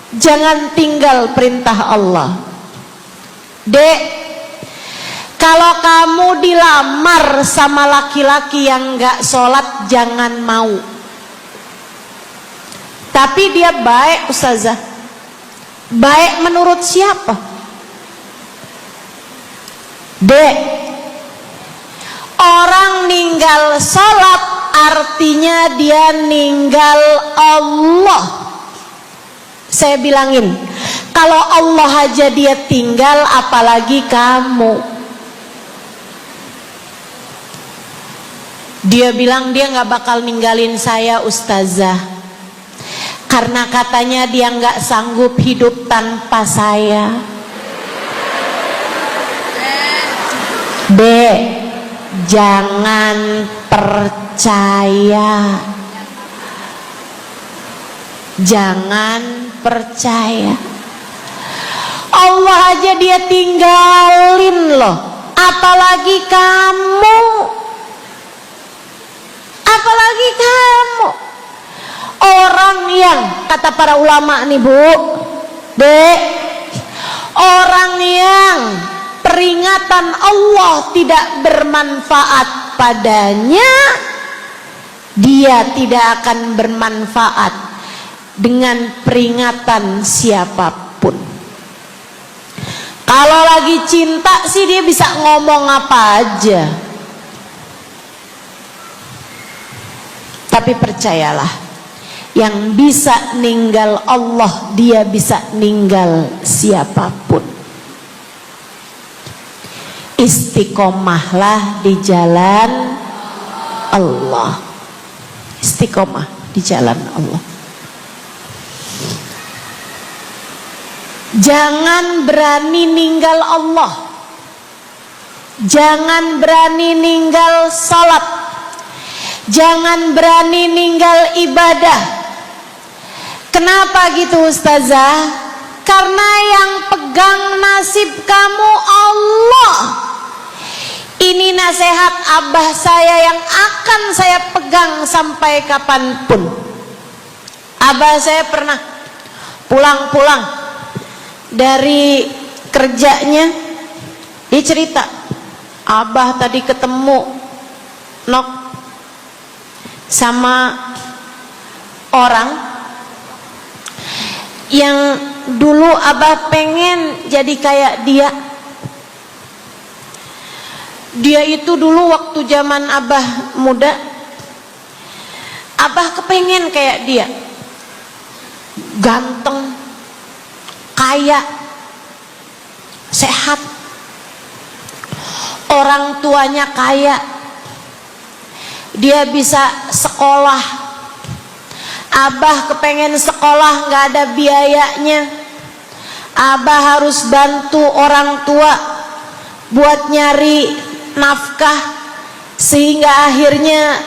Jangan tinggal perintah Allah. Dek, kalau kamu dilamar sama laki-laki yang gak sholat, jangan mau. Tapi dia baik, Ustazah. Baik menurut siapa? Dek, orang ninggal sholat artinya dia ninggal Allah. Saya bilangin, kalau Allah aja dia tinggal, apalagi kamu. Dia bilang dia gak bakal ninggalin saya, Ustazah, karena katanya dia gak sanggup hidup tanpa saya. Dek, jangan percaya. Jangan percaya. Allah aja dia tinggalin loh, apalagi kamu. Apalagi kamu. Orang yang, kata para ulama nih Bu, Dek, orang yang peringatan Allah tidak bermanfaat padanya, dia tidak akan bermanfaat dengan peringatan siapapun. Kalau lagi cinta sih dia bisa ngomong apa aja. Tapi percayalah, yang bisa ninggal Allah, dia bisa ninggal siapapun. Istiqomahlah di jalan Allah. Istiqomah di jalan Allah. Jangan berani ninggal Allah. Jangan berani ninggal salat. Jangan berani ninggal ibadah. Kenapa gitu Ustazah? Karena yang pegang nasib kamu Allah. Ini nasihat abah saya yang akan saya pegang sampai kapanpun. Abah saya pernah pulang-pulang dari kerjanya, dia cerita, abah tadi ketemu Nok sama orang yang dulu abah pengen jadi kayak dia. Dia itu dulu waktu zaman abah muda, abah kepengen kayak dia, ganteng, kaya, sehat, orang tuanya kaya, dia bisa sekolah. Abah kepengen sekolah, nggak ada biayanya. Abah harus bantu orang tua buat nyari nafkah, sehingga akhirnya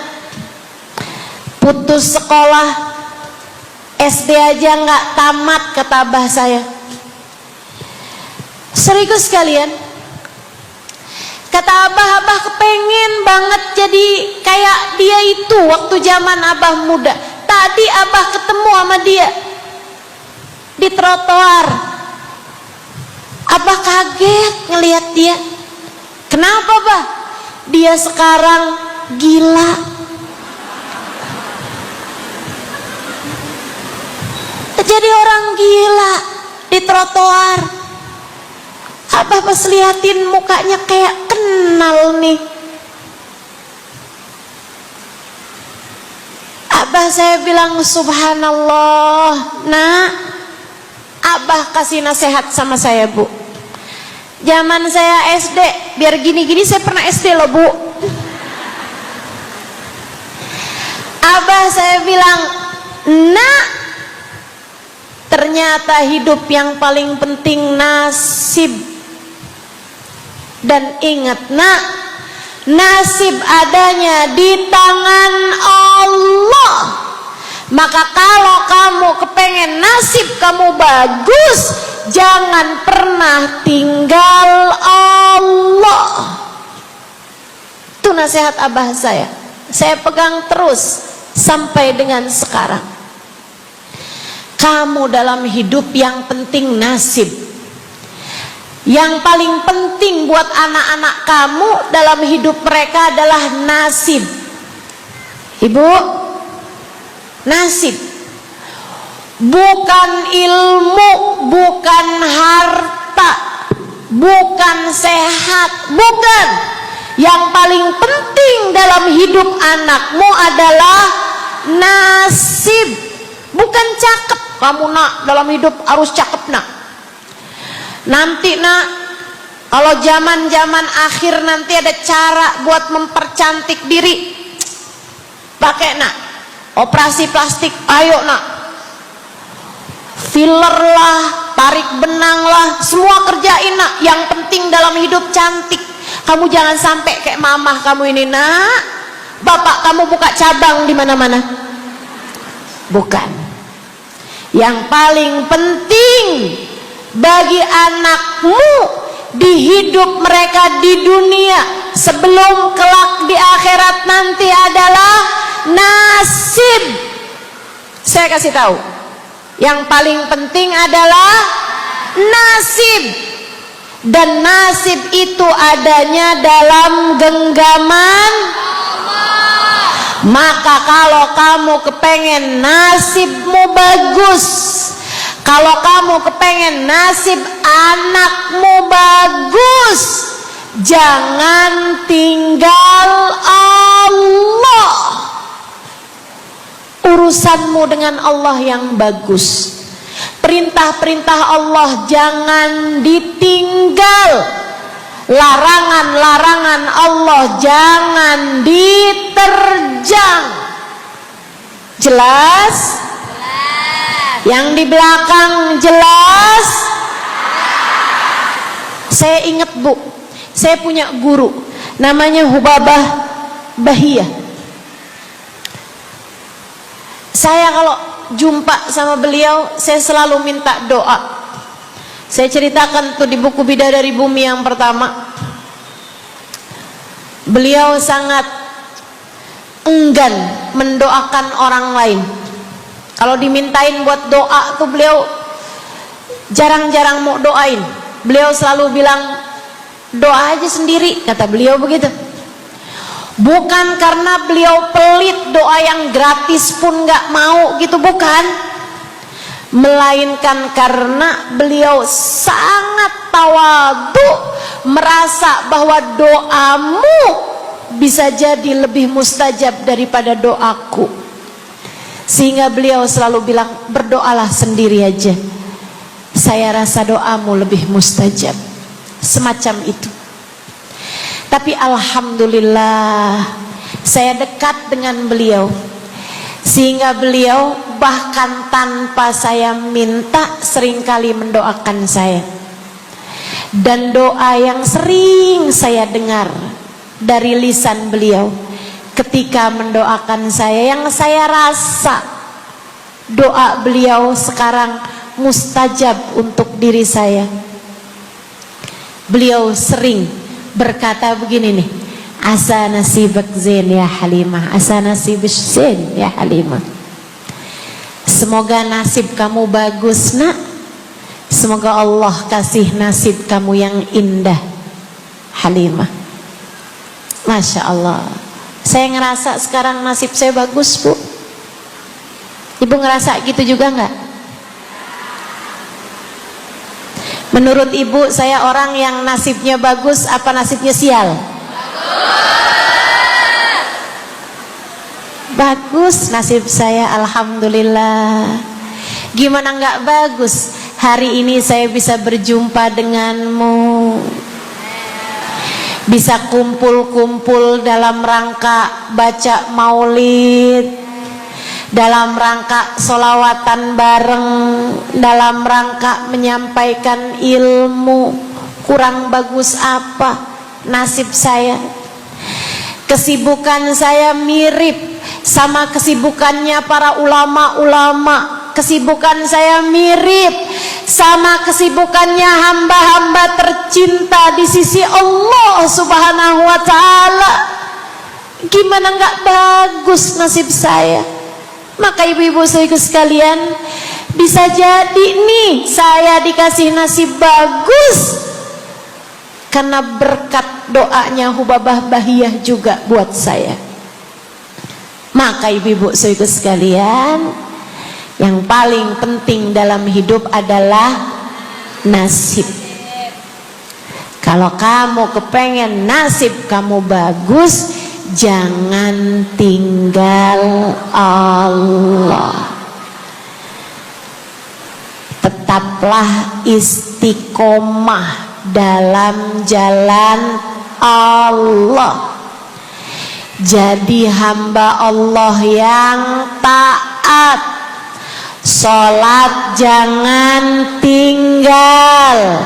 putus sekolah. SD aja nggak tamat, kata abah saya. Serius kalian, Kata abah kepengen banget jadi kayak dia itu waktu zaman abah muda. Tadi abah ketemu sama dia di trotoar. Abah kaget ngelihat dia. Kenapa, Bah? Dia sekarang gila. Jadi orang gila di trotoar. Abah pas liatin mukanya kayak kenal nih. Abah saya bilang subhanallah. Nah, abah kasih nasihat sama saya, Bu. Zaman saya SD, biar gini-gini saya pernah SD loh, Bu. Abah saya bilang, "Nak, ternyata hidup yang paling penting nasib. Dan ingat, Nak, nasib adanya di tangan Allah. Maka kalau kamu kepengen nasib kamu bagus, jangan pernah tinggal Allah." Itu nasihat abah saya. Saya pegang terus sampai dengan sekarang. Kamu dalam hidup yang penting nasib. Yang paling penting buat anak-anak kamu dalam hidup mereka adalah nasib. Ibu, nasib. Bukan ilmu, bukan harta, bukan sehat, bukan. Yang paling penting dalam hidup anakmu adalah nasib. Bukan cakep. Kamu, Nak, dalam hidup harus cakep, Nak. Nanti, Nak, kalau zaman-zaman akhir nanti ada cara buat mempercantik diri. Pakai, Nak, operasi plastik. Ayo, Nak, filler lah, tarik benang lah, semua kerjain, Nak. Yang penting dalam hidup cantik. Kamu jangan sampai kayak mamah kamu ini, Nak. Bapak kamu buka cabang di mana-mana. Bukan. Yang paling penting bagi anakmu di hidup mereka di dunia sebelum kelak di akhirat nanti adalah nasib. Saya kasih tahu, yang paling penting adalah nasib. Dan nasib itu adanya dalam genggaman Allah. Maka kalau kamu kepengen nasibmu bagus, kalau kamu kepengen nasib anakmu bagus, jangan tinggal Allah. Urusanmu dengan Allah yang bagus. Perintah-perintah Allah jangan ditinggal. Larangan-larangan Allah jangan diterjang. Jelas? Yang di belakang jelas? Saya ingat, Bu, saya punya guru namanya Hubabah Bahiyah. Saya kalau jumpa sama beliau, saya selalu minta doa. Saya ceritakan tuh di buku Bidadari Bumi yang pertama. Beliau sangat enggan mendoakan orang lain. Kalau dimintain buat doa tuh beliau jarang-jarang mau doain. Beliau selalu bilang, doa aja sendiri, kata beliau begitu. Bukan karena beliau pelit, doa yang gratis pun gak mau gitu, bukan. Melainkan karena beliau sangat tawadhu, merasa bahwa doamu bisa jadi lebih mustajab daripada doaku. Sehingga beliau selalu bilang, berdoalah sendiri aja, saya rasa doamu lebih mustajab. Semacam itu. Tapi alhamdulillah saya dekat dengan beliau, sehingga beliau bahkan tanpa saya minta seringkali mendoakan saya. Dan doa yang sering saya dengar dari lisan beliau ketika mendoakan saya, yang saya rasa doa beliau sekarang mustajab untuk diri saya. Beliau sering berkata begini nih, asa nasibak zain ya Halimah, asa nasibak zain ya Halimah. Semoga nasib kamu bagus nak, semoga Allah kasih nasib kamu yang indah Halimah. Masya Allah, saya ngerasa sekarang nasib saya bagus Bu. Ibu ngerasa gitu juga nggak? Menurut ibu saya orang yang nasibnya bagus apa nasibnya sial? Bagus nasib saya, alhamdulillah. Gimana nggak bagus? Hari ini saya bisa berjumpa denganmu, bisa kumpul-kumpul dalam rangka baca maulid, dalam rangka solawatan bareng, dalam rangka menyampaikan ilmu. Kurang bagus apa nasib saya? Kesibukan saya mirip sama kesibukannya para ulama-ulama. Kesibukan saya mirip sama kesibukannya hamba-hamba tercinta di sisi Allah Subhanahu wa ta'ala. Gimana nggak bagus nasib saya? Maka ibu-ibu saudaraku sekalian, bisa jadi nih saya dikasih nasib bagus karena berkat doanya Hubabah Bahiyah juga buat saya. Maka ibu-ibu saudaraku sekalian, yang paling penting dalam hidup adalah nasib. Kalau kamu kepengen nasib kamu bagus, jangan tinggal Allah. Tetaplah istiqomah dalam jalan Allah. Jadi hamba Allah yang taat. Sholat jangan tinggal,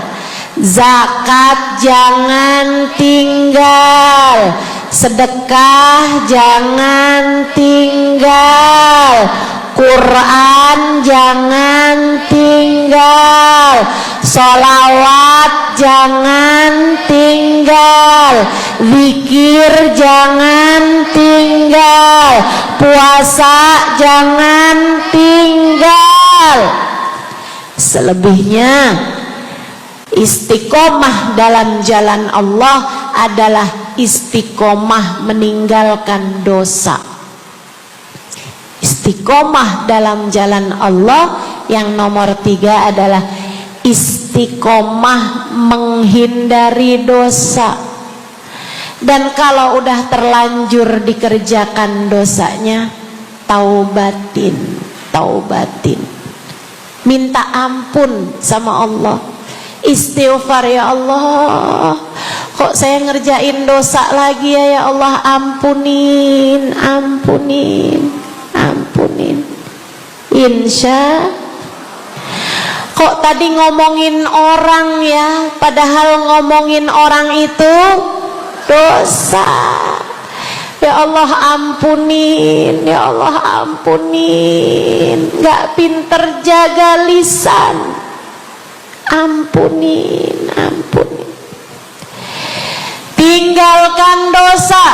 zakat jangan tinggal, sedekah jangan tinggal, Quran jangan tinggal, sholawat jangan tinggal, zikir jangan tinggal, puasa jangan tinggal. Selebihnya istiqomah dalam jalan Allah adalah istiqomah meninggalkan dosa. Istiqomah dalam jalan Allah yang nomor 3 adalah istiqomah menghindari dosa. Dan kalau udah terlanjur dikerjakan dosanya, taubatin, taubatin, minta ampun sama Allah. Istighfar, ya Allah, kok saya ngerjain dosa lagi ya Allah, ampunin, ampunin, ampunin. Insya kok tadi ngomongin orang ya, padahal ngomongin orang itu dosa. Ya Allah ampunin, ya Allah ampunin. Gak pinter jaga lisan, ampunin, ampunin. Tinggalkan dosa,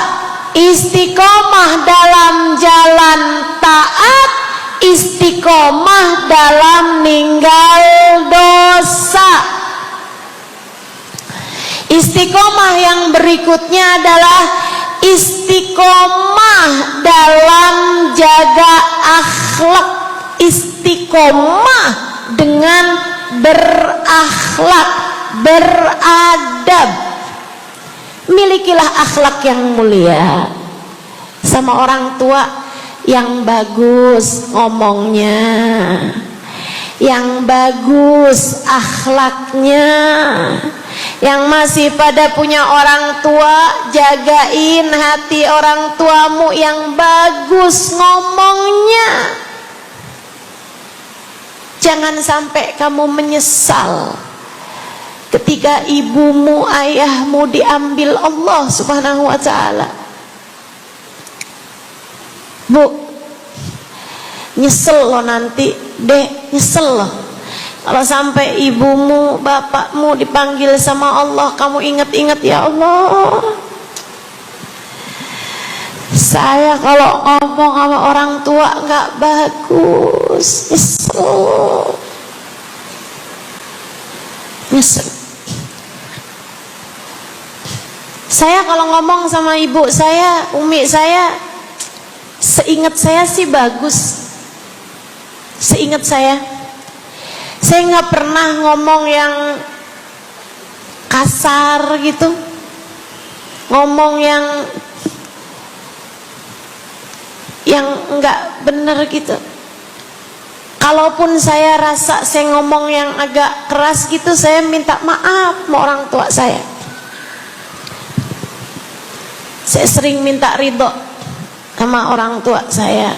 istiqomah dalam jalan taat, istiqomah dalam ninggal dosa. Istiqomah yang berikutnya adalah istiqomah dalam jaga akhlak. Istiqomah dengan berakhlak, beradab. Milikilah akhlak yang mulia. Sama orang tua yang bagus ngomongnya, yang bagus akhlaknya. Yang masih pada punya orang tua, jagain hati orang tuamu yang bagus ngomongnya. Jangan sampai kamu menyesal ketika ibumu, ayahmu diambil Allah Subhanahu wa ta'ala. Bu, nyesel loh nanti, Dek, nyesel loh. Kalau sampai ibumu, bapakmu dipanggil sama Allah, kamu ingat-ingat, ya Allah, saya kalau ngomong sama orang tua nggak bagus, nyesel. Saya kalau ngomong sama ibu saya, umi saya, seingat saya sih bagus. Seingat saya nggak pernah ngomong yang kasar gitu, ngomong yang nggak bener gitu. Kalaupun saya rasa saya ngomong yang agak keras gitu, saya minta maaf sama orang tua saya. Saya sering minta ridho sama orang tua saya.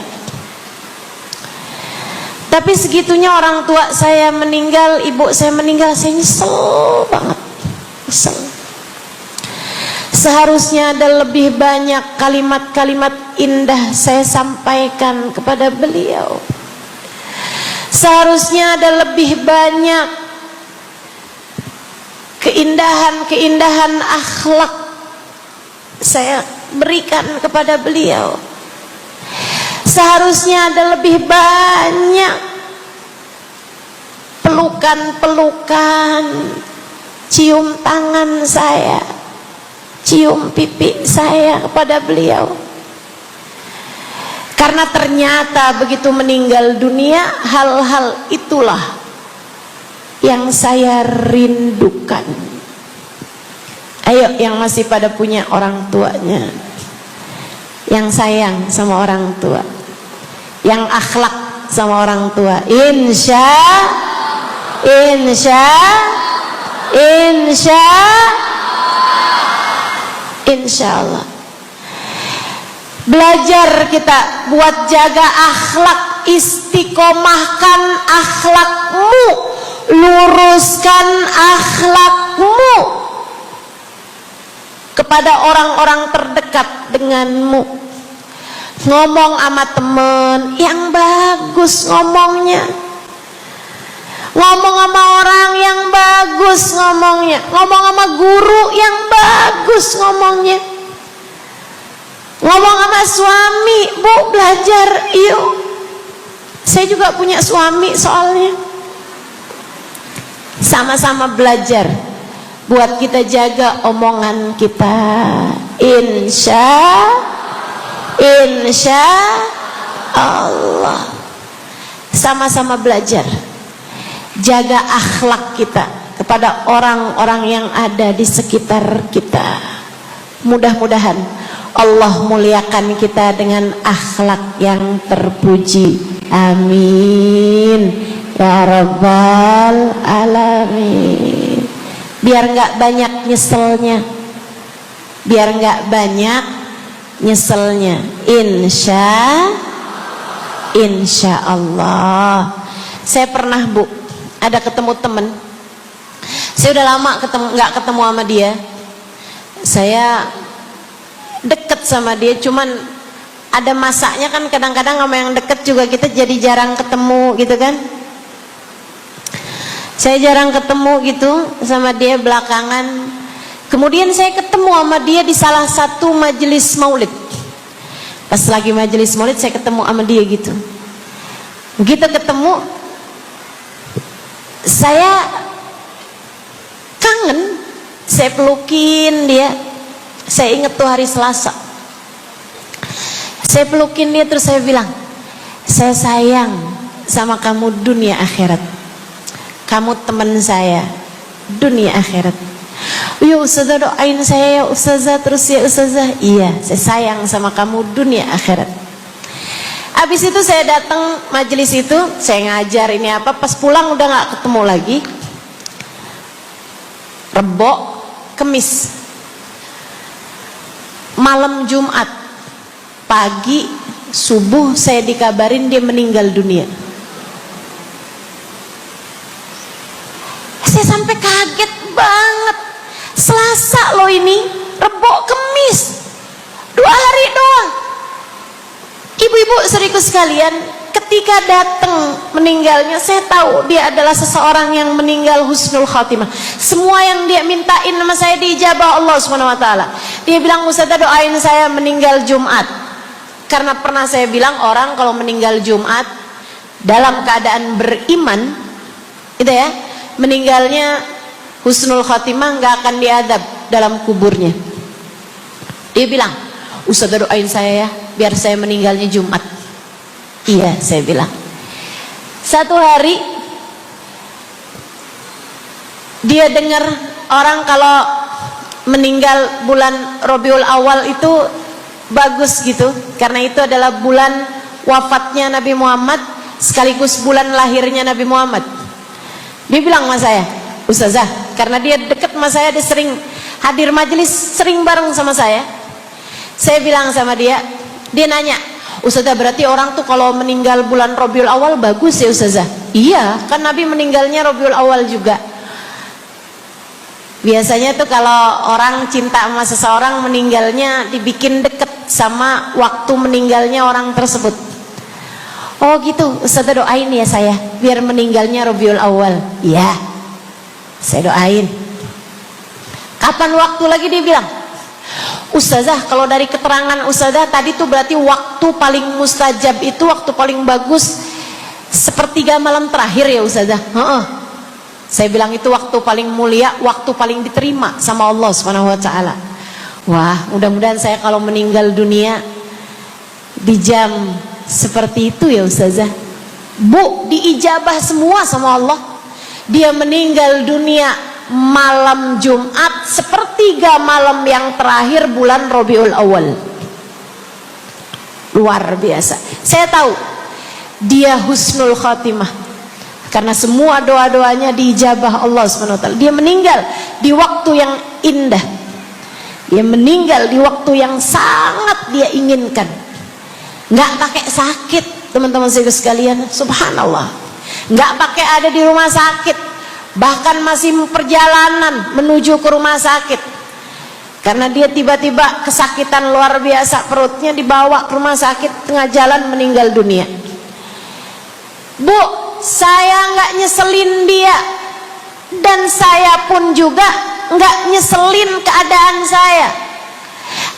Tapi segitunya orang tua saya meninggal, ibu saya meninggal, saya nyesel banget, nyesel. Seharusnya ada lebih banyak kalimat-kalimat indah saya sampaikan kepada beliau. Seharusnya ada lebih banyak keindahan-keindahan akhlak saya berikan kepada beliau. Seharusnya ada lebih banyak pelukan-pelukan, cium tangan saya, cium pipi saya kepada beliau. Karena ternyata begitu meninggal dunia, hal-hal itulah yang saya rindukan. Ayo yang masih pada punya orang tuanya, yang sayang sama orang tua, yang akhlak sama orang tua, insya Allah. Belajar kita buat jaga akhlak, istiqomahkan akhlakmu, luruskan akhlakmu kepada orang-orang terdekat denganmu. Ngomong sama temen yang bagus ngomongnya, ngomong sama orang yang bagus ngomongnya, ngomong sama guru yang bagus ngomongnya, ngomong sama suami, bu belajar yuk. Saya juga punya suami soalnya. Sama-sama belajar buat kita jaga omongan kita. Insya Allah. Sama-sama belajar jaga akhlak kita kepada orang-orang yang ada di sekitar kita. Mudah-mudahan Allah muliakan kita dengan akhlak yang terpuji. Amin ya rabbal alamin. Biar nggak banyak nyeselnya, biar nggak banyak nyeselnya. Insya Allah. Saya pernah bu, ada ketemu temen. Saya udah lama nggak ketemu sama dia. Saya deket sama dia, cuman ada masanya kan, kadang-kadang sama yang deket juga kita jadi jarang ketemu gitu kan. Saya jarang ketemu gitu sama dia belakangan. Kemudian saya ketemu sama dia di salah satu majelis maulid. Pas lagi majelis maulid saya ketemu sama dia gitu. Begitu ketemu, saya kangen, saya pelukin dia. Saya ingat tuh hari Selasa, saya pelukin dia, terus saya bilang, saya sayang sama kamu dunia akhirat, kamu teman saya dunia akhirat. Ya ustazah doain saya ya ustazah, terus ya ustazah. Iya, saya sayang sama kamu dunia akhirat. Habis itu saya datang majelis itu, saya ngajar ini apa, pas pulang udah gak ketemu lagi. Rebo, Kemis, malam Jumat, pagi subuh saya dikabarin dia meninggal dunia. Saya sampai kaget banget. Selasa loh ini, Rebo, Kemis, 2 hari doang. Ibu-ibu saudariku sekalian, ketika ketika datang meninggalnya, saya tahu dia adalah seseorang yang meninggal husnul khatimah. Semua yang dia mintain sama saya diijabah Allah Subhanahu wa taala. Dia bilang, "Ustazah, doain saya meninggal Jumat." Karena pernah saya bilang orang kalau meninggal Jumat dalam keadaan beriman, itu ya, meninggalnya husnul khatimah, nggak akan diadab dalam kuburnya. Dia bilang, "Ustazah, doain saya ya, biar saya meninggalnya Jumat." Iya, saya bilang. Satu hari dia dengar orang kalau meninggal bulan Rabiul Awal itu bagus gitu, karena itu adalah bulan wafatnya Nabi Muhammad sekaligus bulan lahirnya Nabi Muhammad. Dia bilang sama saya, "Ustazah," karena dia dekat sama saya, dia sering hadir majelis, sering bareng sama saya. Saya bilang sama dia, dia nanya, "Ustazah, berarti orang tuh kalau meninggal bulan Rabiul Awal bagus ya Ustazah?" "Iya, kan Nabi meninggalnya Rabiul Awal juga." Biasanya tuh kalau orang cinta sama seseorang, meninggalnya dibikin deket sama waktu meninggalnya orang tersebut. "Oh gitu, Ustazah doain ya saya, biar meninggalnya Rabiul Awal." "Iya, saya doain." "Kapan waktu lagi?" dia bilang. "Ustazah, kalau dari keterangan Ustazah tadi tuh berarti waktu paling mustajab itu, waktu paling bagus sepertiga malam terakhir ya Ustazah?" "Heeh." Saya bilang itu waktu paling mulia, waktu paling diterima sama Allah Subhanahu wa taala. Wah, mudah-mudahan saya kalau meninggal dunia di jam seperti itu ya Ustazah. Bu, diijabah semua sama Allah. Dia meninggal dunia malam Jumat sepertiga malam yang terakhir bulan Rabiul Awal. Luar biasa. Saya tahu dia husnul khatimah karena semua doa-doanya diijabah Allah Subhanahu wa taala. Dia meninggal di waktu yang indah. Dia meninggal di waktu yang sangat dia inginkan. Nggak pakai sakit, teman-teman sekalian, subhanallah. Nggak pakai ada di rumah sakit, bahkan masih perjalanan menuju ke rumah sakit. Karena dia tiba-tiba kesakitan luar biasa, perutnya dibawa ke rumah sakit, tengah jalan meninggal dunia. "Bu, saya nggak nyeselin dia, dan saya pun juga nggak nyeselin keadaan saya,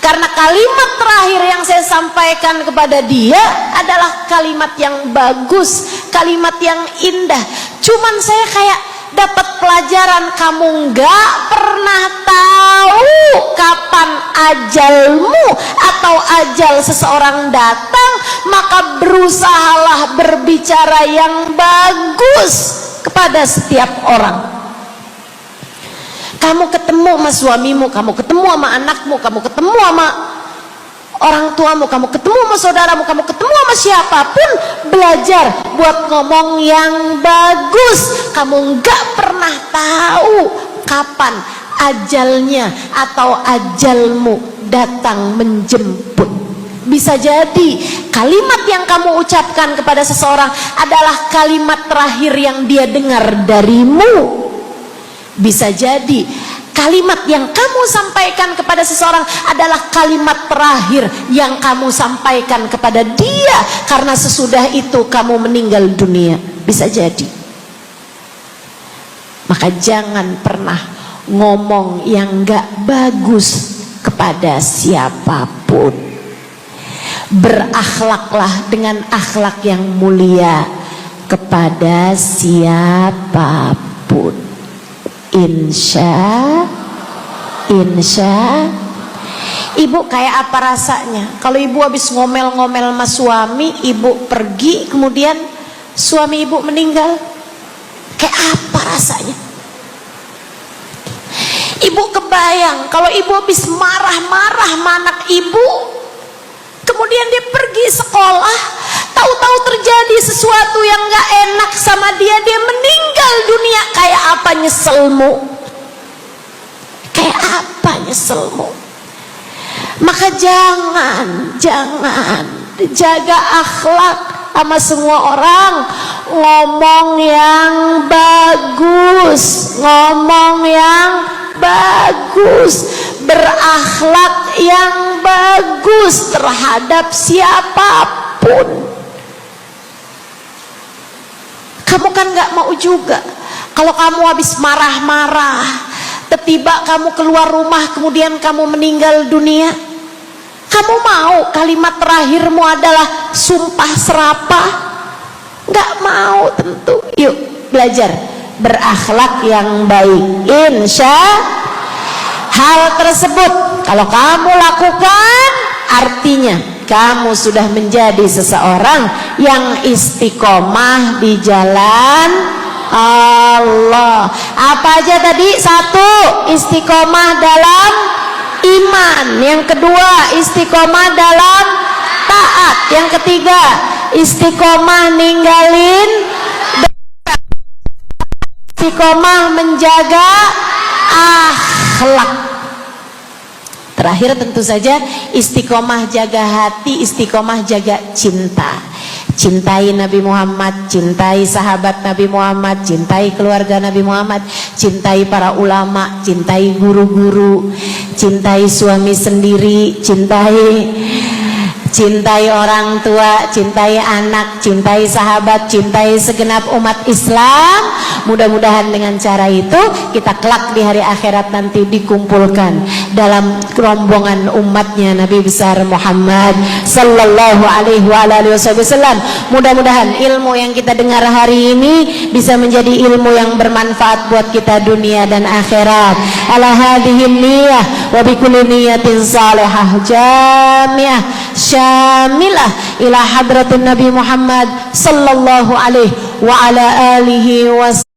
karena kalimat terakhir yang saya sampaikan kepada dia adalah kalimat yang bagus, kalimat yang indah. Cuman saya kayak dapat pelajaran, kamu nggak pernah tahu kapan ajalmu atau ajal seseorang datang, maka berusahalah berbicara yang bagus kepada setiap orang. Kamu ketemu sama suamimu, kamu ketemu sama anakmu, kamu ketemu sama orang tuamu, kamu ketemu sama saudaramu, kamu ketemu sama siapapun, belajar buat ngomong yang bagus. Kamu nggak pernah tahu kapan ajalnya atau ajalmu datang menjemput. Bisa jadi kalimat yang kamu ucapkan kepada seseorang adalah kalimat terakhir yang dia dengar darimu. Bisa jadi kalimat yang kamu sampaikan kepada seseorang adalah kalimat terakhir yang kamu sampaikan kepada dia, karena sesudah itu kamu meninggal dunia. Bisa jadi. Maka jangan pernah ngomong yang gak bagus kepada siapapun. Berakhlaklah dengan akhlak yang mulia kepada siapapun. Insya Ibu kayak apa rasanya kalau ibu habis ngomel-ngomel sama suami, ibu pergi, kemudian suami ibu meninggal? Kayak apa rasanya? Ibu kebayang kalau ibu habis marah-marah sama anak ibu, kemudian dia pergi sekolah, tahu-tahu terjadi sesuatu yang gak enak sama dia, dia meninggal dunia. Kayak apa nyeselmu? Kayak apa nyeselmu? Maka jangan jaga akhlak sama semua orang. Ngomong yang bagus, ngomong yang bagus, berakhlak yang bagus terhadap siapapun. Kamu kan gak mau juga. Kalau kamu habis marah-marah, tiba-tiba kamu keluar rumah, kemudian kamu meninggal dunia, kamu mau kalimat terakhirmu adalah sumpah serapah? Gak mau tentu. Yuk belajar berakhlak yang baik. Insya hal tersebut kalau kamu lakukan, artinya kamu sudah menjadi seseorang yang istiqomah di jalan Allah. Apa aja tadi? Satu, istiqomah dalam iman. Yang kedua, istiqomah dalam taat. Yang ketiga, istiqomah ninggalin, istiqomah menjaga akhlak. Terakhir tentu saja istiqomah jaga hati, istiqomah jaga cinta. Cintai Nabi Muhammad, cintai sahabat Nabi Muhammad, cintai keluarga Nabi Muhammad, cintai para ulama, cintai guru-guru, cintai suami sendiri, cintai orang tua, cintai anak, cintai sahabat, cintai segenap umat Islam. Mudah-mudahan dengan cara itu kita kelak di hari akhirat nanti dikumpulkan dalam rombongan umatnya Nabi besar Muhammad sallallahu alaihi wasallam. Mudah-mudahan ilmu yang kita dengar hari ini bisa menjadi ilmu yang bermanfaat buat kita dunia dan akhirat. Ala hadhihi niyyah wa bikulli niyyatin salihah jamiah syamilah ila hadratin Nabi Muhammad sallallahu alaihi wa ala alihi wasallam.